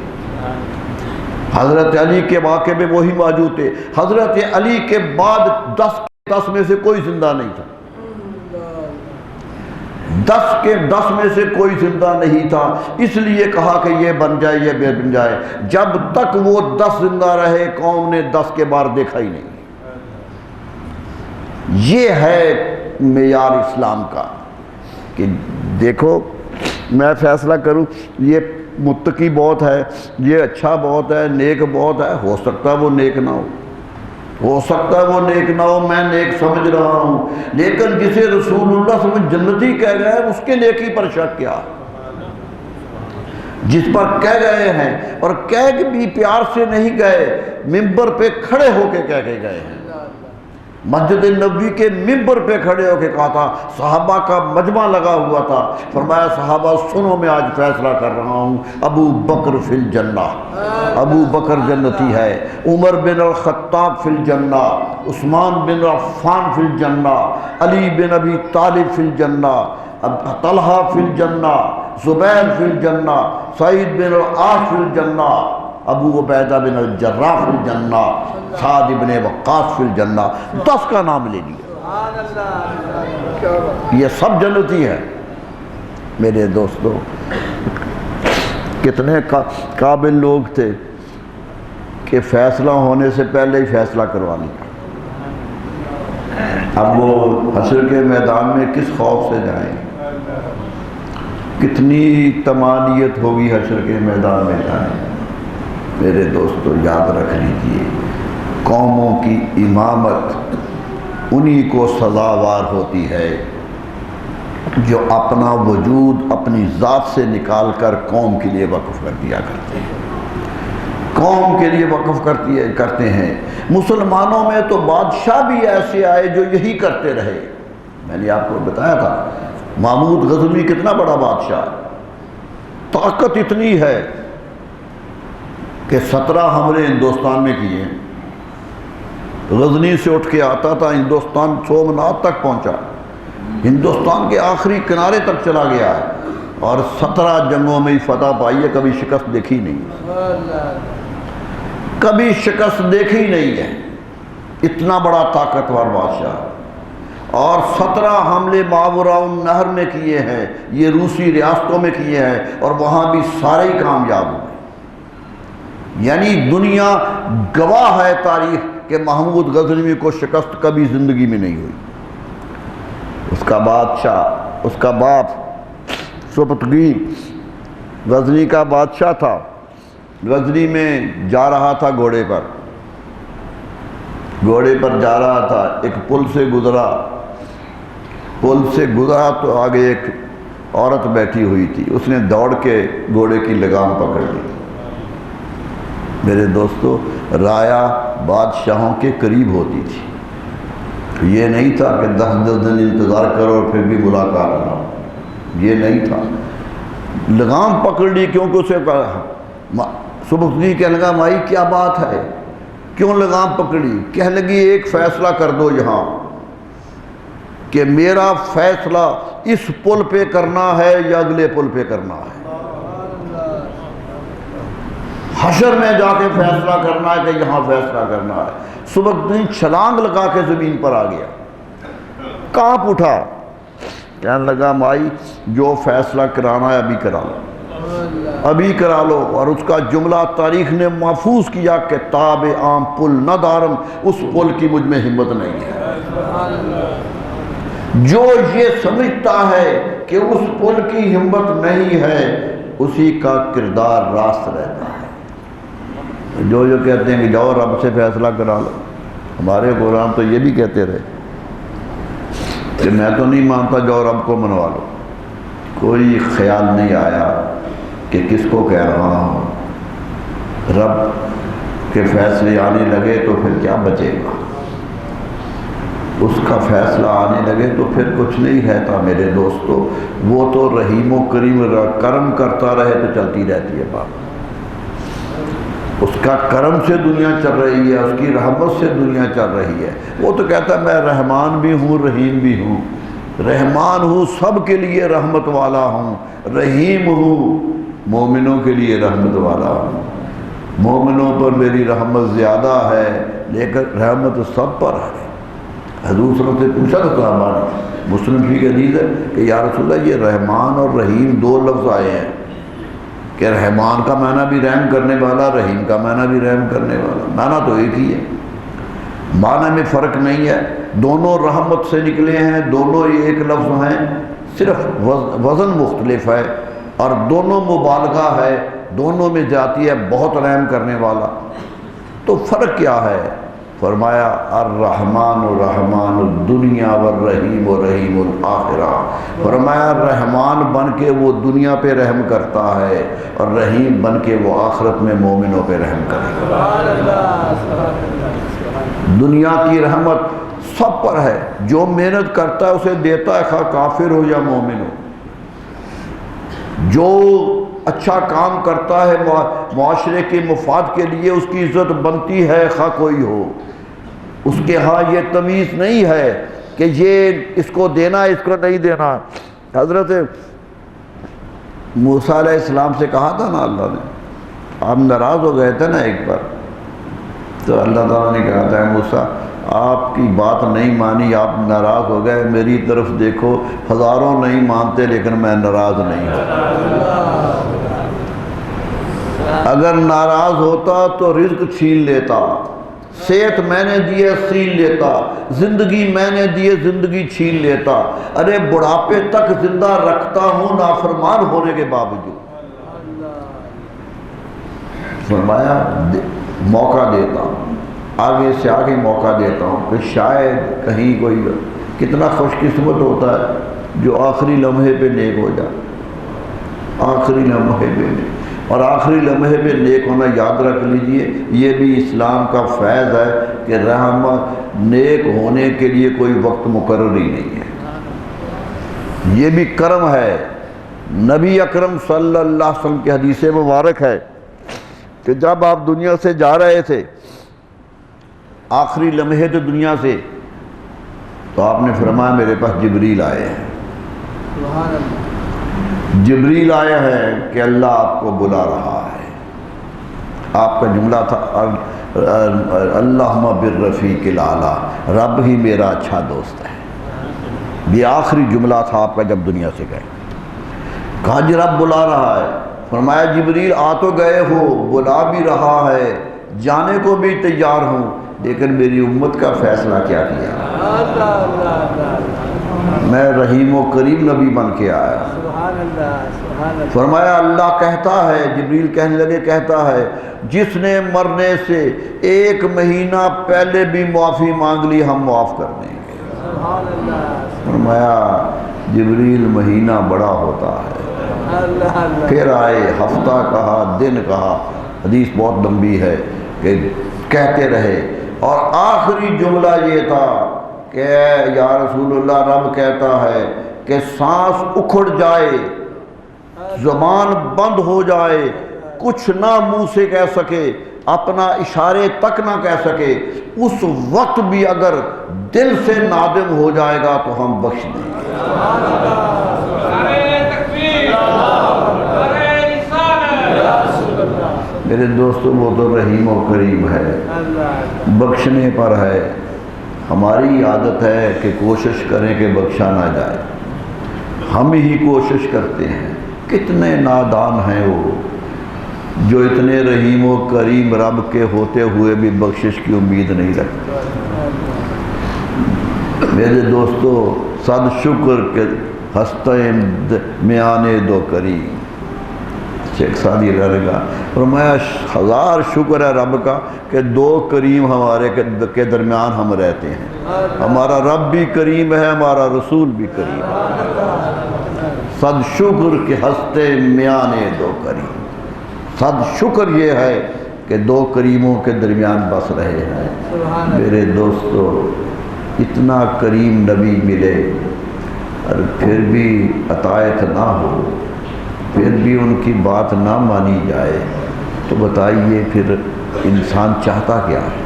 حضرت علی کے واقعے میں وہی موجود تھے۔ حضرت علی کے بعد 10 میں سے کوئی زندہ نہیں تھا، 10 میں سے کوئی زندہ نہیں تھا، اس لیے کہا کہ یہ بن جائے یہ بن جائے۔ جب تک وہ 10 زندہ رہے قوم نے 10 کے بعد دیکھا ہی نہیں۔ یہ ہے معیار اسلام کا کہ دیکھو میں فیصلہ کروں یہ متقی بہت ہے، یہ اچھا بہت ہے، نیک بہت ہے، ہو سکتا ہے وہ نیک نہ ہو سکتا ہے وہ نیک نہ ہو، میں نیک سمجھ رہا ہوں، لیکن جسے رسول اللہ صلی اللہ علیہ وسلم جنتی کہہ گئے ہیں اس کے نیکی پر شک کیا؟ جس پر کہہ گئے ہیں، اور کہہ بھی پیار سے نہیں گئے، ممبر پہ کھڑے ہو کے کہہ کے گئے ہیں۔ مسجد نبوی کے ممبر پہ کھڑے ہو کے کہا تھا، صحابہ کا مجمع لگا ہوا تھا، فرمایا صحابہ سنو میں آج فیصلہ کر رہا ہوں، ابو بکر فی الجنہ، ابو بکر جنتی ہے، عمر بن الخطاب فی الجنہ، عثمان بن عفان فی الجنہ، علی بن ابی طالب فی الجنہ، طلحہ فی الجنہ، زبیر فی الجنہ، سعید بن العاص فی الجنہ، ابو عبیدہ بن الجراح فی الجنہ، سعد بن وقاص فی الجنہ، 10 کا نام لے لیا، یہ سب جنتی ہے۔ میرے دوستو کتنے قابل لوگ تھے کہ فیصلہ ہونے سے پہلے ہی فیصلہ کروا لیا۔ اب وہ حشر کے میدان میں کس خوف سے جائیں؟ کتنی طمانیت ہوگی حشر کے میدان میں جائیں۔ میرے دوستو یاد رکھ لیجیے، قوموں کی امامت انہی کو سزاوار ہوتی ہے جو اپنا وجود اپنی ذات سے نکال کر قوم کے لیے وقف کر دیا کرتے ہیں، قوم کے لیے وقف کرتے ہیں۔ مسلمانوں میں تو بادشاہ بھی ایسے آئے جو یہی کرتے رہے۔ میں نے آپ کو بتایا تھا محمود غزنوی کتنا بڑا بادشاہ، طاقت اتنی ہے کہ 17 حملے ہندوستان میں کیے۔ غزنی سے اٹھ کے آتا تھا ہندوستان، سومنات تک پہنچا، ہندوستان کے آخری کنارے تک چلا گیا ہے، اور 17 جنگوں میں ہی فتح پائی ہے، کبھی شکست دیکھی نہیں، کبھی شکست دیکھی نہیں ہے۔ اتنا بڑا طاقتور بادشاہ، اور 17 حملے ماورا النہر میں کیے ہیں، یہ روسی ریاستوں میں کیے ہیں، اور وہاں بھی سارے ہی کامیاب ہوئے۔ یعنی دنیا گواہ ہے تاریخ کہ محمود غزنوی کو شکست کبھی زندگی میں نہیں ہوئی۔ اس کا بادشاہ، اس کا باپ سبکتگین غزنی کا بادشاہ تھا، غزنی میں جا رہا تھا گھوڑے پر جا رہا تھا، ایک پل سے گزرا تو آگے ایک عورت بیٹھی ہوئی تھی، اس نے دوڑ کے گھوڑے کی لگام پکڑ لی۔ میرے دوستو رایا بادشاہوں کے قریب ہوتی تھی، یہ نہیں تھا کہ 10 دن انتظار کرو اور پھر بھی ملاقات نہ ہو، یہ نہیں تھا، لگام پکڑ لی، کیونکہ اسے سبکتگین کہنے لگا مائی کیا بات ہے، کیوں لگام پکڑی؟ کہنے لگی ایک فیصلہ کر دو یہاں کہ میرا فیصلہ اس پل پہ کرنا ہے یا اگلے پل پہ کرنا ہے، حشر میں جا کے فیصلہ کرنا ہے کہ یہاں فیصلہ کرنا ہے۔ سبکتگین چھلانگ لگا کے زمین پر آ گیا، کانپ اٹھا، کہنے لگا مائی جو فیصلہ کرانا ہے ابھی کرا لو، اور اس کا جملہ تاریخ نے محفوظ کیا کہ تاب عام پل نہ دارم، اس پل کی مجھ میں ہمت نہیں ہے۔ جو یہ سمجھتا ہے کہ اس پل کی ہمت نہیں ہے اسی کا کردار راست رہتا ہے۔ جو کہتے ہیں کہ جاؤ رب سے فیصلہ کرا لو، ہمارے قرآن تو یہ بھی کہتے رہے کہ میں تو نہیں مانتا، جاؤ رب کو منوا لو۔ کوئی خیال نہیں آیا کہ کس کو کہہ رہا ہوں، رب کے فیصلے آنے لگے تو پھر کیا بچے گا؟ اس کا فیصلہ آنے لگے تو پھر کچھ نہیں رہتا میرے دوستو۔ وہ تو رحیم و کریم کرم کرتا رہے تو چلتی رہتی ہے بات۔ اس کا کرم سے دنیا چل رہی ہے، اس کی رحمت سے دنیا چل رہی ہے۔ وہ تو کہتا ہے میں رحمان بھی ہوں رحیم بھی ہوں، رحمان ہوں سب کے لیے رحمت والا ہوں، رحیم ہوں مومنوں کے لیے رحمت والا ہوں۔ مومنوں پر میری رحمت زیادہ ہے لیکن رحمت سب پر ہے۔ حضور صلی اللہ علیہ وسلم سے پوچھا تھا صحابہ نے، مسلم کی حدیث ہے کہ یا رسول اللہ یہ رحمان اور رحیم دو لفظ آئے ہیں کہ رحمان کا معنی بھی رحم کرنے والا، رحیم کا معنی بھی رحم کرنے والا، معنی تو ایک ہی ہے، معنی میں فرق نہیں ہے، دونوں رحمت سے نکلے ہیں، دونوں ایک لفظ ہیں، صرف وزن مختلف ہے اور دونوں مبالغہ ہے، دونوں میں جاتی ہے بہت رحم کرنے والا۔ تو فرق کیا ہے؟ فرمایا الرحمن الرحمن الدنیا والرحیم رحیم الآخرہ۔ فرمایا رحمان بن کے وہ دنیا پہ رحم کرتا ہے اور رحیم بن کے وہ آخرت میں مومنوں پہ رحم کرتا ہے۔ دنیا کی رحمت سب پر ہے، جو محنت کرتا ہے اسے دیتا ہے، خواہ کافر ہو یا مومن ہو۔ جو اچھا کام کرتا ہے معاشرے کے مفاد کے لیے اس کی عزت بنتی ہے، خواہ کوئی ہو۔ اس کے ہاں یہ تمیز نہیں ہے کہ یہ اس کو دینا اس کو نہیں دینا۔ حضرت موسیٰ علیہ السلام سے کہا تھا نا اللہ نے، آپ ناراض ہو گئے تھے نا ایک بار، تو اللہ تعالیٰ نے کہا تھا موسیٰ آپ کی بات نہیں مانی، آپ ناراض ہو گئے، میری طرف دیکھو، ہزاروں نہیں مانتے لیکن میں ناراض نہیں ہوں۔ اگر ناراض ہوتا تو رزق چھین لیتا، صحت میں نے دیے چھین لیتا، زندگی میں نے دیے زندگی چھین لیتا، ارے بڑھاپے تک زندہ رکھتا ہوں نافرمان ہونے کے باوجود۔ فرمایا موقع دیتا ہوں، آگے سے آگے موقع دیتا ہوں کہ شاید کہیں کوئی، کتنا خوش قسمت ہوتا ہے جو آخری لمحے پہ نیک ہو جائے، آخری لمحے پہ نیک۔ اور آخری لمحے پہ نیک ہونا یاد رکھ لیجئے، یہ بھی اسلام کا فیض ہے کہ رحمت نیک ہونے کے لیے کوئی وقت مقرر ہی نہیں ہے، یہ بھی کرم ہے۔ نبی اکرم صلی اللہ علیہ وسلم کی حدیث مبارک ہے کہ جب آپ دنیا سے جا رہے تھے، آخری لمحے تھے دنیا سے، تو آپ نے فرمایا میرے پاس جبریل آئے ہیں، جبریل آیا ہے کہ اللہ آپ کو بلا رہا ہے۔ آپ کا جملہ تھا اللہم بالرفیق الاعلی، رب ہی میرا اچھا دوست ہے۔ یہ آخری جملہ تھا آپ کا جب دنیا سے گئے۔ کہا جی رب بلا رہا ہے، فرمایا جبریل آ تو گئے ہو، بلا بھی رہا ہے، جانے کو بھی تیار ہوں، لیکن میری امت کا فیصلہ کیا کیا؟ میں رحیم و کریم نبی بن کے آیا۔ فرمایا اللہ کہتا ہے، جبریل کہنے لگے کہتا ہے جس نے مرنے سے 1 مہینہ پہلے بھی معافی مانگ لی ہم معاف کر دیں گے۔ فرمایا جبریل مہینہ بڑا ہوتا ہے، پھر آئے، ہفتہ کہا، دن کہا، حدیث بہت لمبی ہے کہ کہتے رہے، اور آخری جملہ یہ تھا کہ یا رسول اللہ رب کہتا ہے کہ سانس اکھڑ جائے، زبان بند ہو جائے، کچھ نہ منہ سے کہہ سکے، اپنا اشارے تک نہ کہہ سکے، اس وقت بھی اگر دل سے نادم ہو جائے گا تو ہم بخش دیں گے۔ میرے دوستوں وہ تو رحیم و کریم ہے، بخشنے پر ہے۔ ہماری عادت ہے کہ کوشش کریں کہ بخشا نہ جائے، ہم ہی کوشش کرتے ہیں۔ کتنے نادان ہیں وہ جو اتنے رحیم و کریم رب کے ہوتے ہوئے بھی بخشش کی امید نہیں رکھتے۔ میرے دوستو صد شکر کہ ہستہ میانے دو کریم، شیخ سعدی نے کہا فرمایا ہزار شکر ہے رب کا کہ دو کریم ہمارے کے درمیان ہم رہتے ہیں، ہمارا رب بھی کریم ہے، ہمارا رسول بھی کریم ہے، صد شکر کہ ہستے میانے دو کریم، صد شکر یہ ہے کہ دو کریموں کے درمیان بس رہے ہیں۔ میرے دوستو اتنا کریم نبی ملے اور پھر بھی اطاعت نہ ہو، پھر بھی ان کی بات نہ مانی جائے، تو بتائیے پھر انسان چاہتا کیا ہے،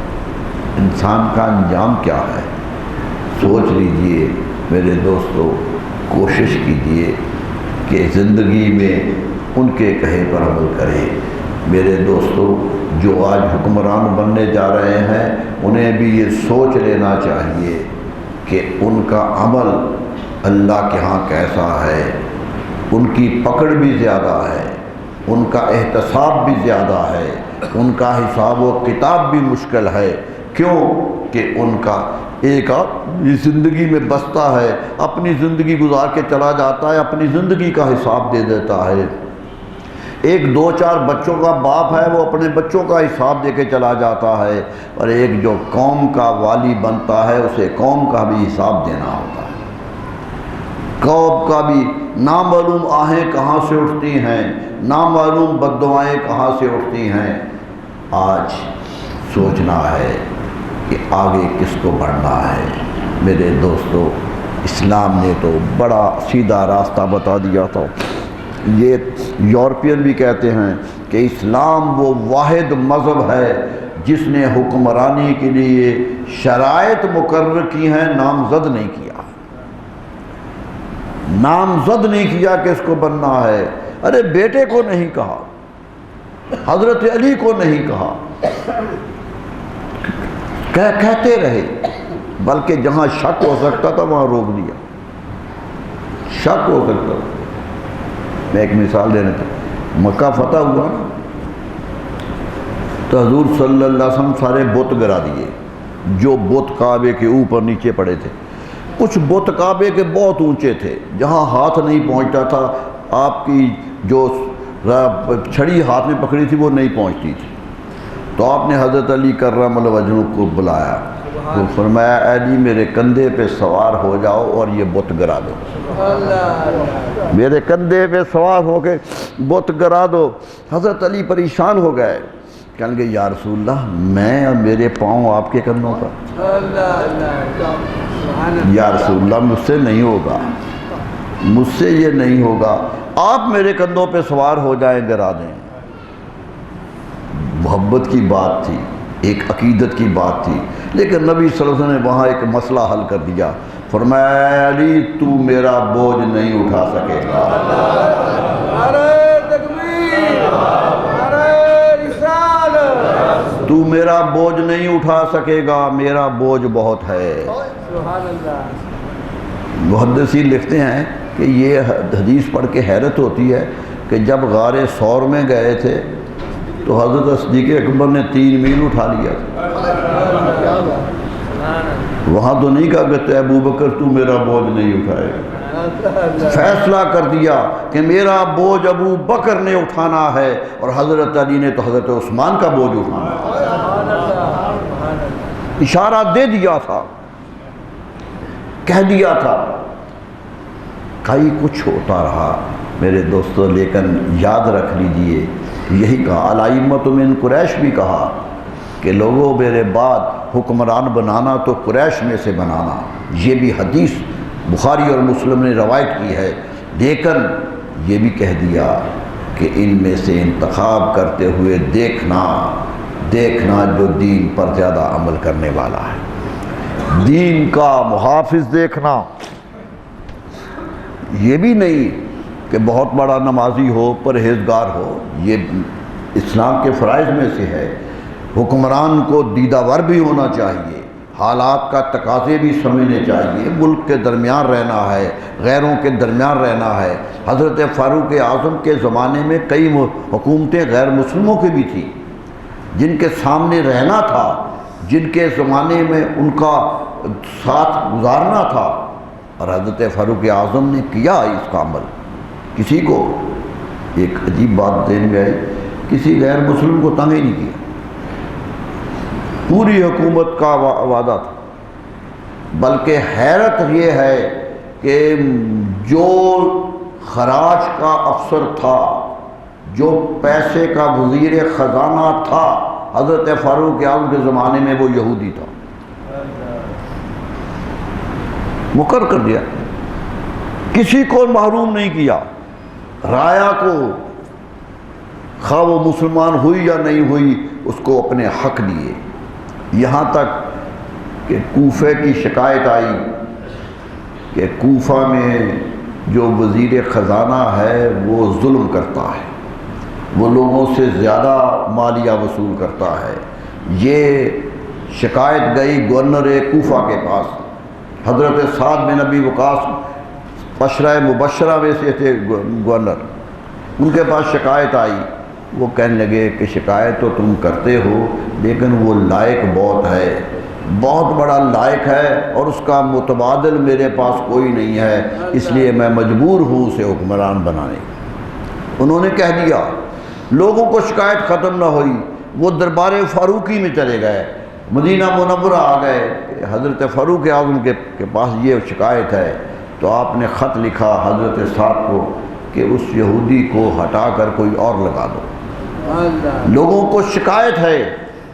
انسان کا انجام کیا ہے؟ سوچ لیجئے میرے دوستو، کوشش کیجئے کہ زندگی میں ان کے کہے پر عمل کریں۔ میرے دوستو جو آج حکمران بننے جا رہے ہیں انہیں بھی یہ سوچ لینا چاہیے کہ ان کا عمل اللہ کے ہاں کیسا ہے، ان کی پکڑ بھی زیادہ ہے، ان کا احتساب بھی زیادہ ہے، ان کا حساب و کتاب بھی مشکل ہے۔ کیوں کہ ان کا ایک آدمی زندگی میں بستا ہے، اپنی زندگی گزار کے چلا جاتا ہے، اپنی زندگی کا حساب دے دیتا ہے۔ ایک دو چار بچوں کا باپ ہے، وہ اپنے بچوں کا حساب دے کے چلا جاتا ہے، اور ایک جو قوم کا والی بنتا ہے اسے قوم کا بھی حساب دینا ہوتا ہے۔ قوم کا بھی نامعلوم آہیں کہاں سے اٹھتی ہیں، نامعلوم بددعائیں کہاں سے اٹھتی ہیں۔ آج سوچنا ہے کہ آگے کس کو بڑھنا ہے۔ میرے دوستو اسلام نے تو بڑا سیدھا راستہ بتا دیا تھا۔ یہ یورپین بھی کہتے ہیں کہ اسلام وہ واحد مذہب ہے جس نے حکمرانی کے لیے شرائط مقرر کی ہیں، نامزد نہیں کیا، نامزد نہیں کیا کہ اس کو بننا ہے۔ ارے بیٹے کو نہیں کہا، حضرت علی کو نہیں کہا، کہتے رہے، بلکہ جہاں شک ہو سکتا تھا وہاں روک دیا۔ شک ہو سکتا تھا۔ میں ایک مثال دینا چاہتا، مکہ فتح ہوا تو حضور صلی اللہ علیہ وسلم سارے بت گرا دیے، جو بت کعبے کے اوپر نیچے پڑے تھے۔ کچھ بت کعبے کے بہت اونچے تھے، جہاں ہاتھ نہیں پہنچتا تھا، آپ کی جو چھڑی ہاتھ میں پکڑی تھی وہ نہیں پہنچتی تھی، تو آپ نے حضرت علی کرم اللہ وجہہ کو بلایا، تو فرمایا علی میرے کندھے پہ سوار ہو جاؤ اور یہ بت گرا دو، میرے کندھے پہ سوار ہو کے بت گرا دو۔ حضرت علی پریشان ہو گئے، کہنے لگے یا رسول اللہ میں اور میرے پاؤں آپ کے کندھوں پر، یا رسول اللہ مجھ سے نہیں ہوگا، مجھ سے یہ نہیں ہوگا، آپ میرے کندھوں پہ سوار ہو جائیں، گرا دیں۔ محبت کی بات تھی، ایک عقیدت کی بات تھی، لیکن نبی صلی اللہ علیہ وسلم نے وہاں ایک مسئلہ حل کر دیا، فرمایا علی تو میرا بوجھ نہیں اٹھا سکے گا، تو میرا بوجھ نہیں اٹھا سکے گا، میرا بوجھ بہت ہے۔ محدثین لکھتے ہیں کہ یہ حدیث پڑھ کے حیرت ہوتی ہے کہ جب غار ثور میں گئے تھے تو حضرت صدیق اکبر نے 3 میل اٹھا لیا تھا، وہاں تو نہیں کہا کہ ابو بکر تو میرا بوجھ نہیں اٹھائے گا، فیصلہ کر دیا کہ میرا بوجھ ابو بکر نے اٹھانا ہے، اور حضرت علی نے تو حضرت عثمان کا بوجھ اٹھانا ہے۔ اشارہ دے دیا تھا، کہہ دیا تھا، کئی کچھ ہوتا رہا میرے دوستو، لیکن یاد رکھ لیجئے یہی کہا الائمۃ من قریش بھی کہا کہ لوگوں میرے بعد حکمران بنانا تو قریش میں سے بنانا، یہ بھی حدیث بخاری اور مسلم نے روایت کی ہے، لیکن یہ بھی کہہ دیا کہ ان میں سے انتخاب کرتے ہوئے دیکھنا جو دین پر زیادہ عمل کرنے والا ہے، دین کا محافظ دیکھنا، یہ بھی نہیں کہ بہت بڑا نمازی ہو، پرہیزگار ہو، یہ اسلام کے فرائض میں سے ہے۔ حکمران کو دیدہ ور بھی ہونا چاہیے، حالات کا تقاضے بھی سمجھنے چاہیے، ملک کے درمیان رہنا ہے، غیروں کے درمیان رہنا ہے۔ حضرت فاروق اعظم کے زمانے میں کئی حکومتیں غیر مسلموں کی بھی تھیں جن کے سامنے رہنا تھا، جن کے زمانے میں ان کا ساتھ گزارنا تھا، اور حضرت فاروق اعظم نے کیا اس کا عمل۔ کسی کو ایک عجیب بات ذہن میں آئی، کسی غیر مسلم کو تنگ ہی نہیں کیا، پوری حکومت کا وعدہ تھا۔ بلکہ حیرت یہ ہے کہ جو خراج کا افسر تھا، جو پیسے کا وزیر خزانہ تھا حضرت فاروق اعظم کے زمانے میں، وہ یہودی تھا، مقرر کر دیا، کسی کو محروم نہیں کیا، رایا کو خواہ وہ مسلمان ہوئی یا نہیں ہوئی اس کو اپنے حق دیے۔ یہاں تک کہ کوفہ کی شکایت آئی کہ کوفہ میں جو وزیر خزانہ ہے وہ ظلم کرتا ہے، وہ لوگوں سے زیادہ مالیہ وصول کرتا ہے۔ یہ شکایت گئی گورنر کوفہ کے پاس، حضرت سعد بن ابی وقاص عشرہ مبشرہ میں سے تھے گورنر، ان کے پاس شکایت آئی۔ وہ کہنے لگے کہ شکایت تو تم کرتے ہو لیکن وہ لائق بہت ہے، بہت بڑا لائق ہے، اور اس کا متبادل میرے پاس کوئی نہیں ہے، اس لیے میں مجبور ہوں اسے حکمران بنانے کی۔ انہوں نے کہہ دیا، لوگوں کو شکایت ختم نہ ہوئی، وہ دربار فاروقی میں چلے گئے، مدینہ منورہ آ گئے کہ حضرت فاروق اعظم کے پاس یہ شکایت ہے۔ تو آپ نے خط لکھا حضرت سعد کو کہ اس یہودی کو ہٹا کر کوئی اور لگا دو، لوگوں کو شکایت ہے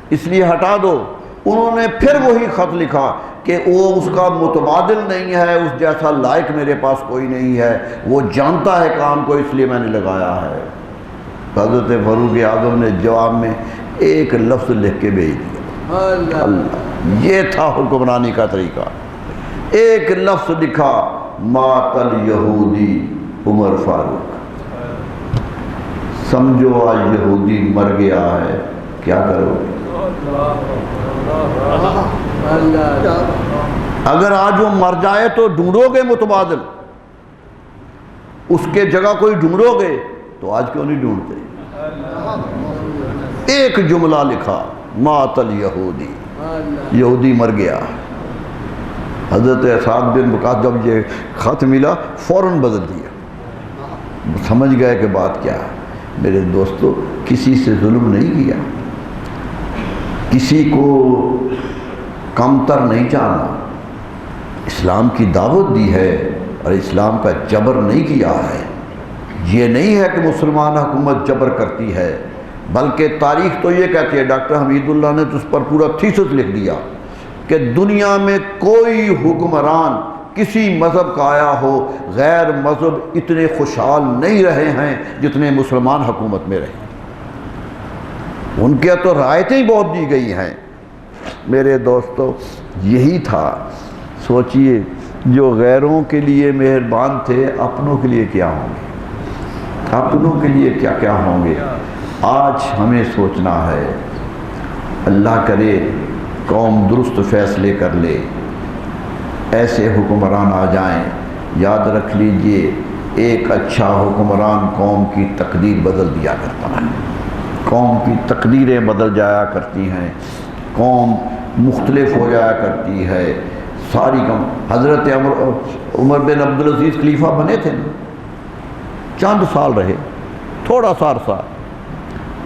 اس لیے ہٹا دو۔ انہوں نے پھر وہی خط لکھا کہ وہ اس کا متبادل نہیں ہے، اس جیسا لائق میرے پاس کوئی نہیں ہے، وہ جانتا ہے کام کو، اس لیے میں نے لگایا ہے۔ حضرت فاروق اعظم نے جواب میں ایک لفظ لکھ کے بھیج دیا، اللہ، یہ تھا حکمرانی کا طریقہ۔ ایک لفظ لکھا، مات الیہودی عمر فاروق، سمجھو آج یہودی مر گیا ہے، کیا کرو گے؟ اگر آج وہ مر جائے تو ڈھونڈو گے متبادل، اس کے جگہ کوئی ڈھونڈو گے تو آج کیوں نہیں ڈھونڈتے؟ ایک جملہ لکھا، مات الیہودی، یہودی مر گیا۔ حضرت سعد بن وقاص جب یہ خط ملا فوراً بدل دیا، سمجھ گئے کہ بات کیا ہے۔ میرے دوستو، کسی سے ظلم نہیں کیا، کسی کو کمتر نہیں جانا، اسلام کی دعوت دی ہے اور اسلام کا جبر نہیں کیا ہے۔ یہ نہیں ہے کہ مسلمان حکومت جبر کرتی ہے، بلکہ تاریخ تو یہ کہتی ہے، ڈاکٹر حمید اللہ نے تو اس پر پورا تھیسس لکھ دیا کہ دنیا میں کوئی حکمران کسی مذہب کا آیا ہو، غیر مذہب اتنے خوشحال نہیں رہے ہیں جتنے مسلمان حکومت میں رہے۔ ان کے تو رعایتیں ہی بہت دی گئی ہیں۔ میرے دوستو، یہی تھا۔ سوچئے، جو غیروں کے لیے مہربان تھے، اپنوں کے لیے کیا ہوں گے؟ اپنوں کے لیے کیا کیا ہوں گے؟ آج ہمیں سوچنا ہے۔ اللہ کرے قوم درست فیصلے کر لے، ایسے حکمران آ جائیں۔ یاد رکھ لیجئے، ایک اچھا حکمران قوم کی تقدیر بدل دیا کرتا ہے، قوم کی تقدیریں بدل جایا کرتی ہیں، قوم مختلف ہو جایا کرتی ہے ساری قوم۔ حضرت عمر بن عبدالعزیز خلیفہ بنے تھے، چند سال رہے، تھوڑا سا عرصہ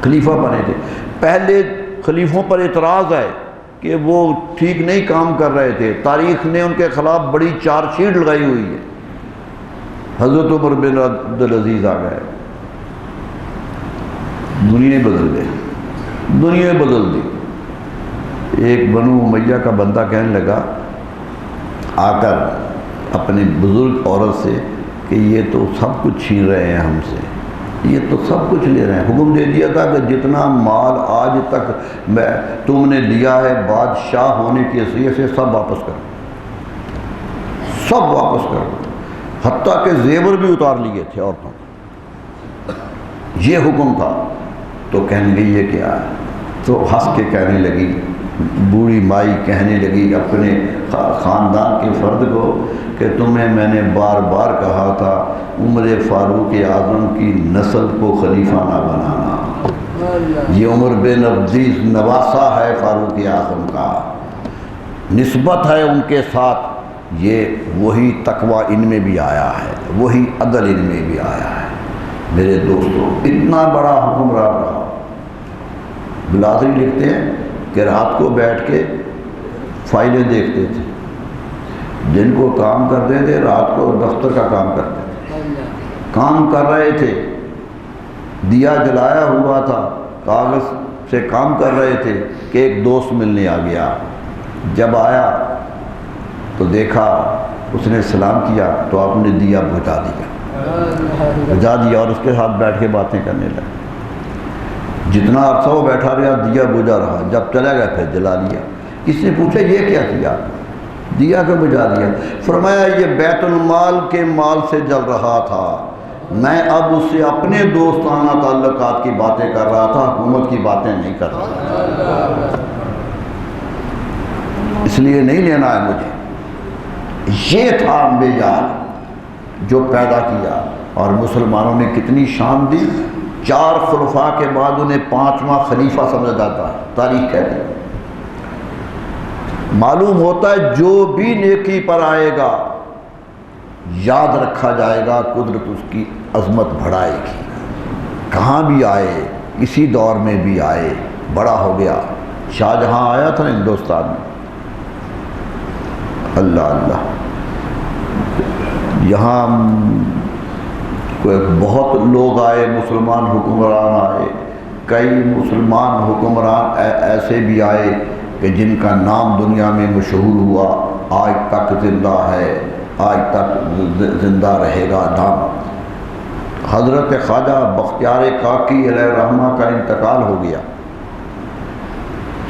خلیفہ بنے تھے۔ پہلے خلیفوں پر اعتراض ہے کہ وہ ٹھیک نہیں کام کر رہے تھے، تاریخ نے ان کے خلاف بڑی چارج شیٹ لگائی ہوئی ہے۔ حضرت عمر بن عبدالعزیز آ گئے، دنیا بدل گئی، دنیا بدل دی۔ ایک بنو امیہ کا بندہ کہنے لگا آ کر اپنے بزرگ عورت سے کہ یہ تو سب کچھ چھین رہے ہیں ہم سے، یہ تو سب کچھ لے رہے ہیں۔ حکم دے دیا تھا کہ جتنا مال آج تک تم نے لیا ہے بادشاہ ہونے کی حیثیت سے سب واپس کرو، سب واپس کرو، حتیٰ کہ زیور بھی اتار لیے تھے عورتوں کو، یہ حکم تھا۔ تو کہنے لگی یہ کیا ہے؟ تو ہنس کے کہنے لگی، بوڑھی مائی کہنے لگی اپنے خاندان کے فرد کو کہ تمہیں میں نے بار بار کہا تھا عمر فاروق اعظم کی نسل کو خلیفہ نہ بنانا۔ یہ عمر بن عبدالعزیز نواسہ ہے فاروق اعظم کا، نسبت ہے ان کے ساتھ۔ یہ وہی تقوی ان میں بھی آیا ہے، وہی عدل ان میں بھی آیا ہے۔ میرے دوستوں اتنا بڑا حکمران رہا. بلادری لکھتے ہیں کہ رات کو بیٹھ کے فائلیں دیکھتے تھے، دن کو کام کرتے تھے، رات کو دفتر کا کام کرتے تھے. کام کر رہے تھے، دیا جلایا ہوا تھا، کاغذ سے کام کر رہے تھے کہ ایک دوست ملنے آ گیا. جب آیا تو دیکھا، اس نے سلام کیا تو آپ نے دیا بجھا دیا اور اس کے ساتھ بیٹھ کے باتیں کرنے لگے. جتنا عرصہ وہ بیٹھا رہا دیا بجھا رہا، جب چلا گیا پھر جلا لیا. کس نے پوچھا یہ کیا کیا؟ دیا کو بجھا دیا. فرمایا یہ بیت المال کے مال سے جل رہا تھا، میں اب اس سے اپنے دوستانہ تعلقات کی باتیں کر رہا تھا، حکومت کی باتیں نہیں کر رہا تھا. اس لیے نہیں لینا ہے مجھے. یہ تھا معیار جو پیدا کیا. اور مسلمانوں نے کتنی شان دی. 4 خلفاء کے بعد انہیں 5واں خلیفہ سمجھا جاتا ہے، تاریخ کہتی ہے. معلوم ہوتا ہے جو بھی نیکی پر آئے گا یاد رکھا جائے گا، قدرت اس کی عظمت بڑھائے گی. کہاں بھی آئے، کسی دور میں بھی آئے. بڑا ہو گیا. شاہجہاں آیا تھا ہندوستان میں، اللہ اللہ، یہاں بہت لوگ آئے، مسلمان حکمران آئے. کئی مسلمان حکمران ایسے بھی آئے کہ جن کا نام دنیا میں مشہور ہوا، آج تک زندہ ہے، آج تک زندہ رہے گا نام. حضرت خواجہ بختیار کاکی علیہ الرحمہ کا انتقال ہو گیا.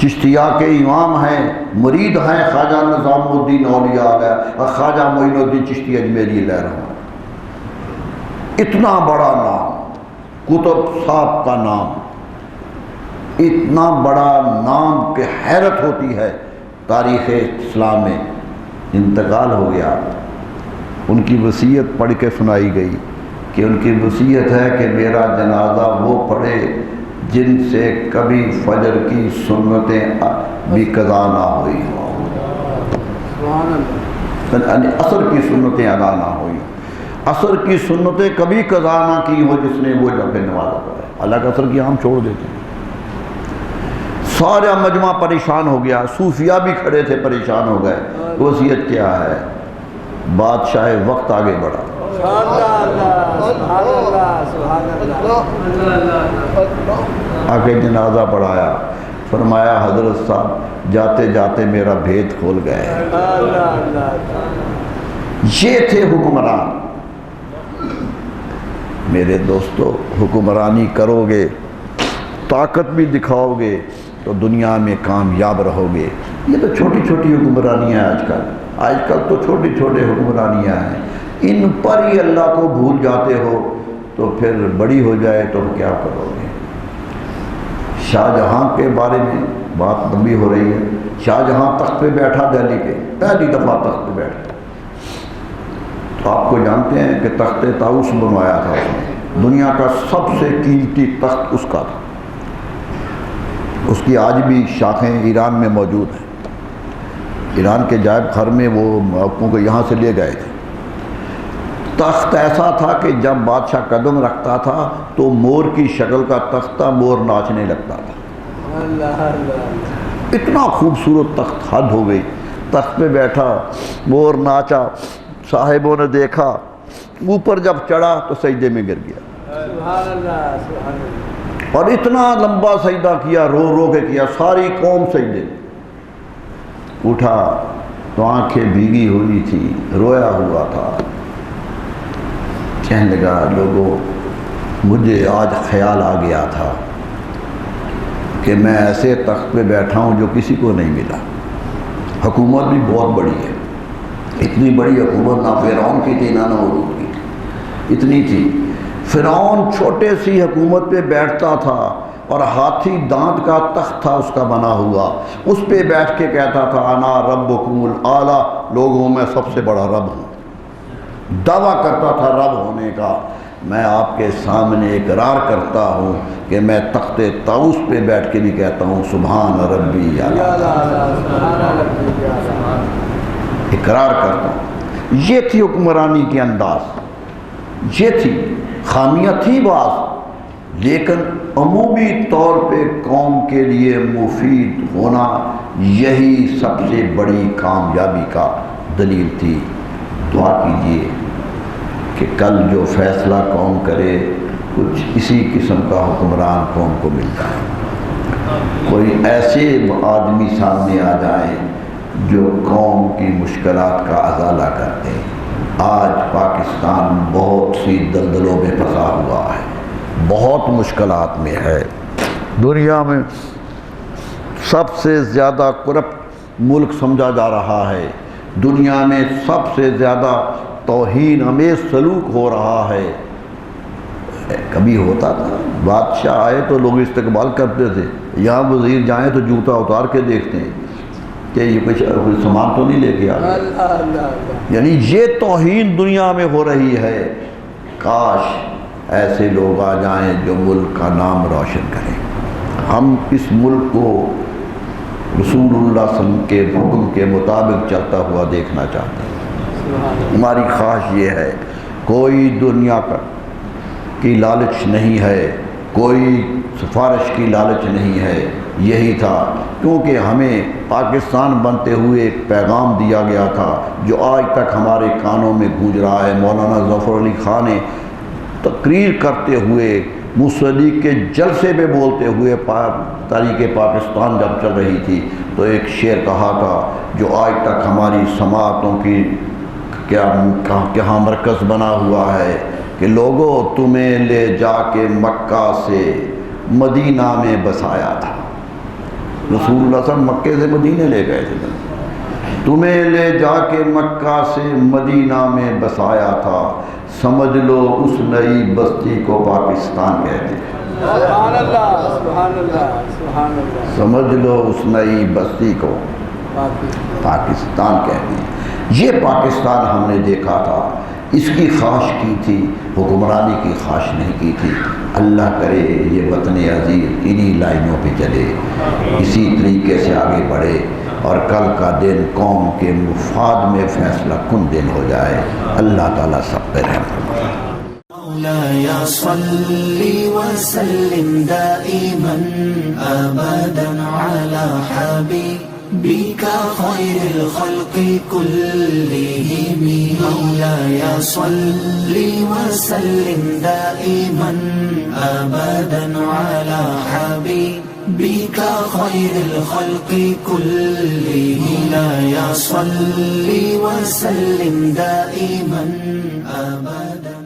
چشتیہ کے امام ہیں، مرید ہیں خواجہ نظام الدین اولیاء علیہ اور خواجہ معین الدین چشتی اجمیری علیہ الرحمہ. اتنا بڑا نام، کتب صاحب کا نام، اتنا بڑا نام کہ حیرت ہوتی ہے. تاریخ اسلام میں انتقال ہو گیا. ان کی وصیت پڑھ کے سنائی گئی کہ ان کی وصیت ہے کہ میرا جنازہ وہ پڑھے جن سے کبھی فجر کی سنتیں بھی قضا نہ ہوئی ہوں، یعنی عصر کی سنتیں ادا نہ ہوئی. عصر کی سنتیں کبھی قضا نہ کی ہو جس نے وہ جب نماز پڑھے. حالانکہ عصر کی ہم چھوڑ دیتے ہیں. سارا مجمع پریشان ہو گیا، صوفیہ بھی کھڑے تھے پریشان ہو گئے. وصیت کیا ہے؟ بادشاہ وقت آگے بڑھا، آگے جنازہ پڑھایا. فرمایا حضرت صاحب جاتے جاتے میرا بھید کھول گئے. یہ تھے حکمران. میرے دوستو حکمرانی کرو گے، طاقت بھی دکھاؤ گے تو دنیا میں کامیاب رہو گے. یہ تو چھوٹی چھوٹی حکمرانیاں ہیں آج کل تو چھوٹی چھوٹے حکمرانیاں ہیں. ان پر ہی اللہ کو بھول جاتے ہو تو پھر بڑی ہو جائے تو کیا کرو گے. شاہجہاں کے بارے میں بات لمبی ہو رہی ہے. شاہجہاں تخت پہ بیٹھا دہلی پہ، پہلی دفعہ تخت پہ بیٹھا. تو آپ کو جانتے ہیں کہ تخت طاؤس بنوایا تھا اس نے. دنیا کا سب سے قیمتی تخت اس کا تھا. اس کی آج بھی شاخیں ایران میں موجود ہیں. ایران کے جائب گھر میں وہ آپ کو یہاں سے لے گئے تھے. تخت ایسا تھا کہ جب بادشاہ قدم رکھتا تھا تو مور کی شکل کا تخت تھا، مور ناچنے لگتا تھا. اتنا خوبصورت تخت، حد ہو گئی. تخت پہ بیٹھا، مور ناچا، صاحبوں نے دیکھا. اوپر جب چڑھا تو سجدے میں گر گیا. اور اتنا لمبا سجدہ کیا، رو رو کے کیا، ساری قوم سجدے. اٹھا تو آنکھیں بھیگی ہوئی تھی، رویا ہوا تھا. کہنے لگا لوگوں مجھے آج خیال آ گیا تھا کہ میں ایسے تخت پہ بیٹھا ہوں جو کسی کو نہیں ملا. حکومت بھی بہت بڑی ہے. اتنی بڑی حکومت نہ فرعون کی تھی نہ نمرود کی تھی، اتنی تھی. فرعون چھوٹے سی حکومت پہ بیٹھتا تھا اور ہاتھی دانت کا تخت تھا اس کا بنا ہوا. اس پہ بیٹھ کے کہتا تھا انا ربکم الاعلی، لوگوں میں سب سے بڑا رب ہوں. دعویٰ کرتا تھا رب ہونے کا. میں آپ کے سامنے اقرار کرتا ہوں کہ میں تخت طاؤس پہ بیٹھ کے نہیں کہتا ہوں سبحان ربی اقرار کرتا ہوں. یہ تھی حکمرانی کے انداز. یہ تھی، خامیاں تھی بعض، لیکن عمومی طور پہ قوم کے لیے مفید ہونا یہی سب سے بڑی کامیابی کا دلیل تھی۔ دعا کیجیے کہ کل جو فیصلہ قوم کرے کچھ اسی قسم کا حکمران قوم کو مل جائے، کوئی ایسے آدمی سامنے آ جائے جو قوم کی مشکلات کا ازالہ کرتے۔ آج پاکستان بہت سی دلدلوں میں پھنسا ہوا ہے، بہت مشکلات میں ہے، دنیا میں سب سے زیادہ کرپٹ ملک سمجھا جا رہا ہے، دنیا میں سب سے زیادہ توہین امیز سلوک ہو رہا ہے۔ کبھی ہوتا تھا بادشاہ آئے تو لوگ استقبال کرتے تھے، یہاں وزیر جائیں تو جوتا اتار کے دیکھتے ہیں کہ یہ کوئی سامان تو نہیں لے کے آ گیا۔ یعنی یہ توہین دنیا میں ہو رہی ہے۔ کاش ایسے لوگ آ جائیں جو ملک کا نام روشن کریں۔ ہم اس ملک کو رسول اللہ صلی اللہ علیہ وسلم کے حکم کے مطابق چلتا ہوا دیکھنا چاہتے ہیں۔ ہماری خواہش یہ ہے، کوئی دنیا کی لالچ نہیں ہے، کوئی سفارش کی لالچ نہیں ہے، یہی تھا کیونکہ ہمیں پاکستان بنتے ہوئے ایک پیغام دیا گیا تھا جو آج تک ہمارے کانوں میں گونج رہا ہے۔ مولانا ظفر علی خان نے تقریر کرتے ہوئے مسلم لیگ کے جلسے میں بولتے ہوئے تاریخ پاکستان جب چل رہی تھی تو ایک شعر کہا تھا جو آج تک ہماری سماعتوں کی کیا مرکز بنا ہوا ہے کہ لوگوں تمہیں لے جا کے مکہ سے مدینہ میں بسایا تھا۔ رسول اللہ صلی اللہ علیہ وسلم مکے سے مدینے لے گئے تھے، تمہیں لے جا کے مکہ سے مدینہ میں بسایا تھا، سمجھ لو اس نئی بستی کو پاکستان کہتے ہیں۔
سبحان اللہ، سبحان اللہ، سبحان اللہ۔
سمجھ لو اس نئی بستی کو پاکستان کہتے ہیں۔ یہ پاکستان ہم نے دیکھا تھا، اس کی خواہش کی تھی، حکمرانی کی خواہش نہیں کی تھی۔ اللہ کرے یہ وطن عزیز انہی لائنوں پہ چلے، اسی طریقے سے آگے بڑھے اور کل کا دن قوم کے مفاد میں فیصلہ کن دن ہو جائے۔ اللہ تعالیٰ سب پہ رحم فرمائے۔
مولاي صل وسلم دائما أبدا على حبيبك خير الخلق كلهم مولاي صل وسلم دائما أبدا على حبيبك خير الخلق كلهم مولاي صل وسلم دائما أبدا